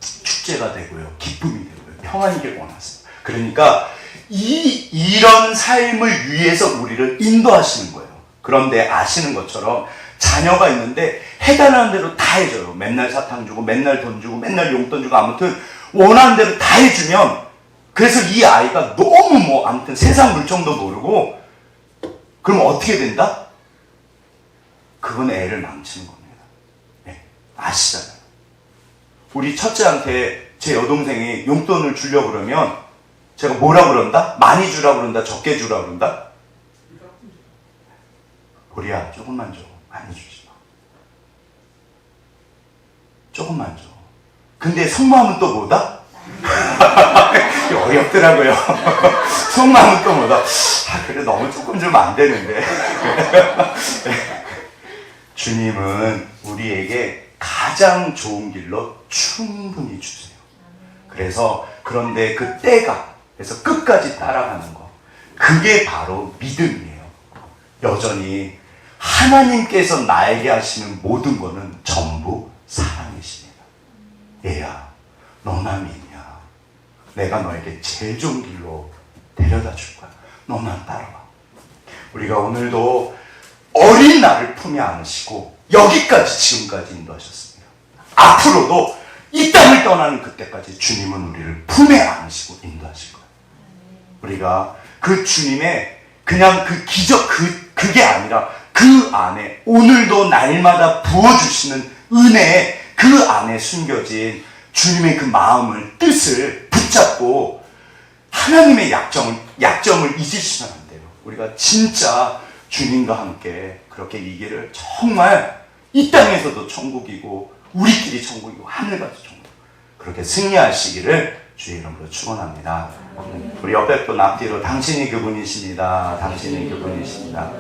축제가 되고요, 기쁨이 되고요, 평안이길 원하세요. 그러니까 이런 삶을 위해서 우리를 인도하시는 거예요. 그런데 아시는 것처럼 자녀가 있는데 해달라는 대로 다 해줘요. 맨날 사탕 주고 맨날 돈 주고 맨날 용돈 주고 아무튼 원하는 대로 다 해주면 그래서 이 아이가 너무 아무튼 세상 물정도 모르고 그럼 어떻게 된다? 그건 애를 망치는 겁니다. 네, 아시잖아요. 우리 첫째한테 제 여동생이 용돈을 주려고 그러면 제가 뭐라 그런다? 많이 주라 그런다? 적게 주라 그런다? 우리야 조금만 줘. 많이 주지 마. 조금만 줘. 근데 속마음은 또 뭐다? 어렵더라고요. 속마음은 또 뭐다? 그래 너무 조금 주면 안 되는데. 주님은 우리에게 가장 좋은 길로 충분히 주세요. 그래서 그런데 그 때가 그래서 끝까지 따라가는 거 그게 바로 믿음이에요. 여전히 하나님께서 나에게 하시는 모든 거는 전부 사랑이십니다. 얘야 너나 믿냐? 내가 너에게 제일 좋은 길로 데려다 줄 거야. 너나 따라와. 우리가 오늘도 어린 나를 품에 안으시고 여기까지 지금까지 인도하셨습니다. 앞으로도 이 땅을 떠나는 그때까지 주님은 우리를 품에 안으시고 인도하실 거예요. 우리가 그 주님의 그냥 그 기적 그게 아니라 그 안에 오늘도 날마다 부어주시는 은혜에 그 안에 숨겨진 주님의 그 마음을 뜻을 붙잡고 하나님의 약점을 잊으시면 안 돼요. 우리가 진짜 주님과 함께 그렇게 이 길을 정말 이 땅에서도 천국이고 우리끼리 천국이고 하늘같이 천국 그렇게 승리하시기를 주의 이름으로 축원합니다. 우리 옆에 분 앞뒤로 당신이 그분이십니다. 당신이 그분이십니다.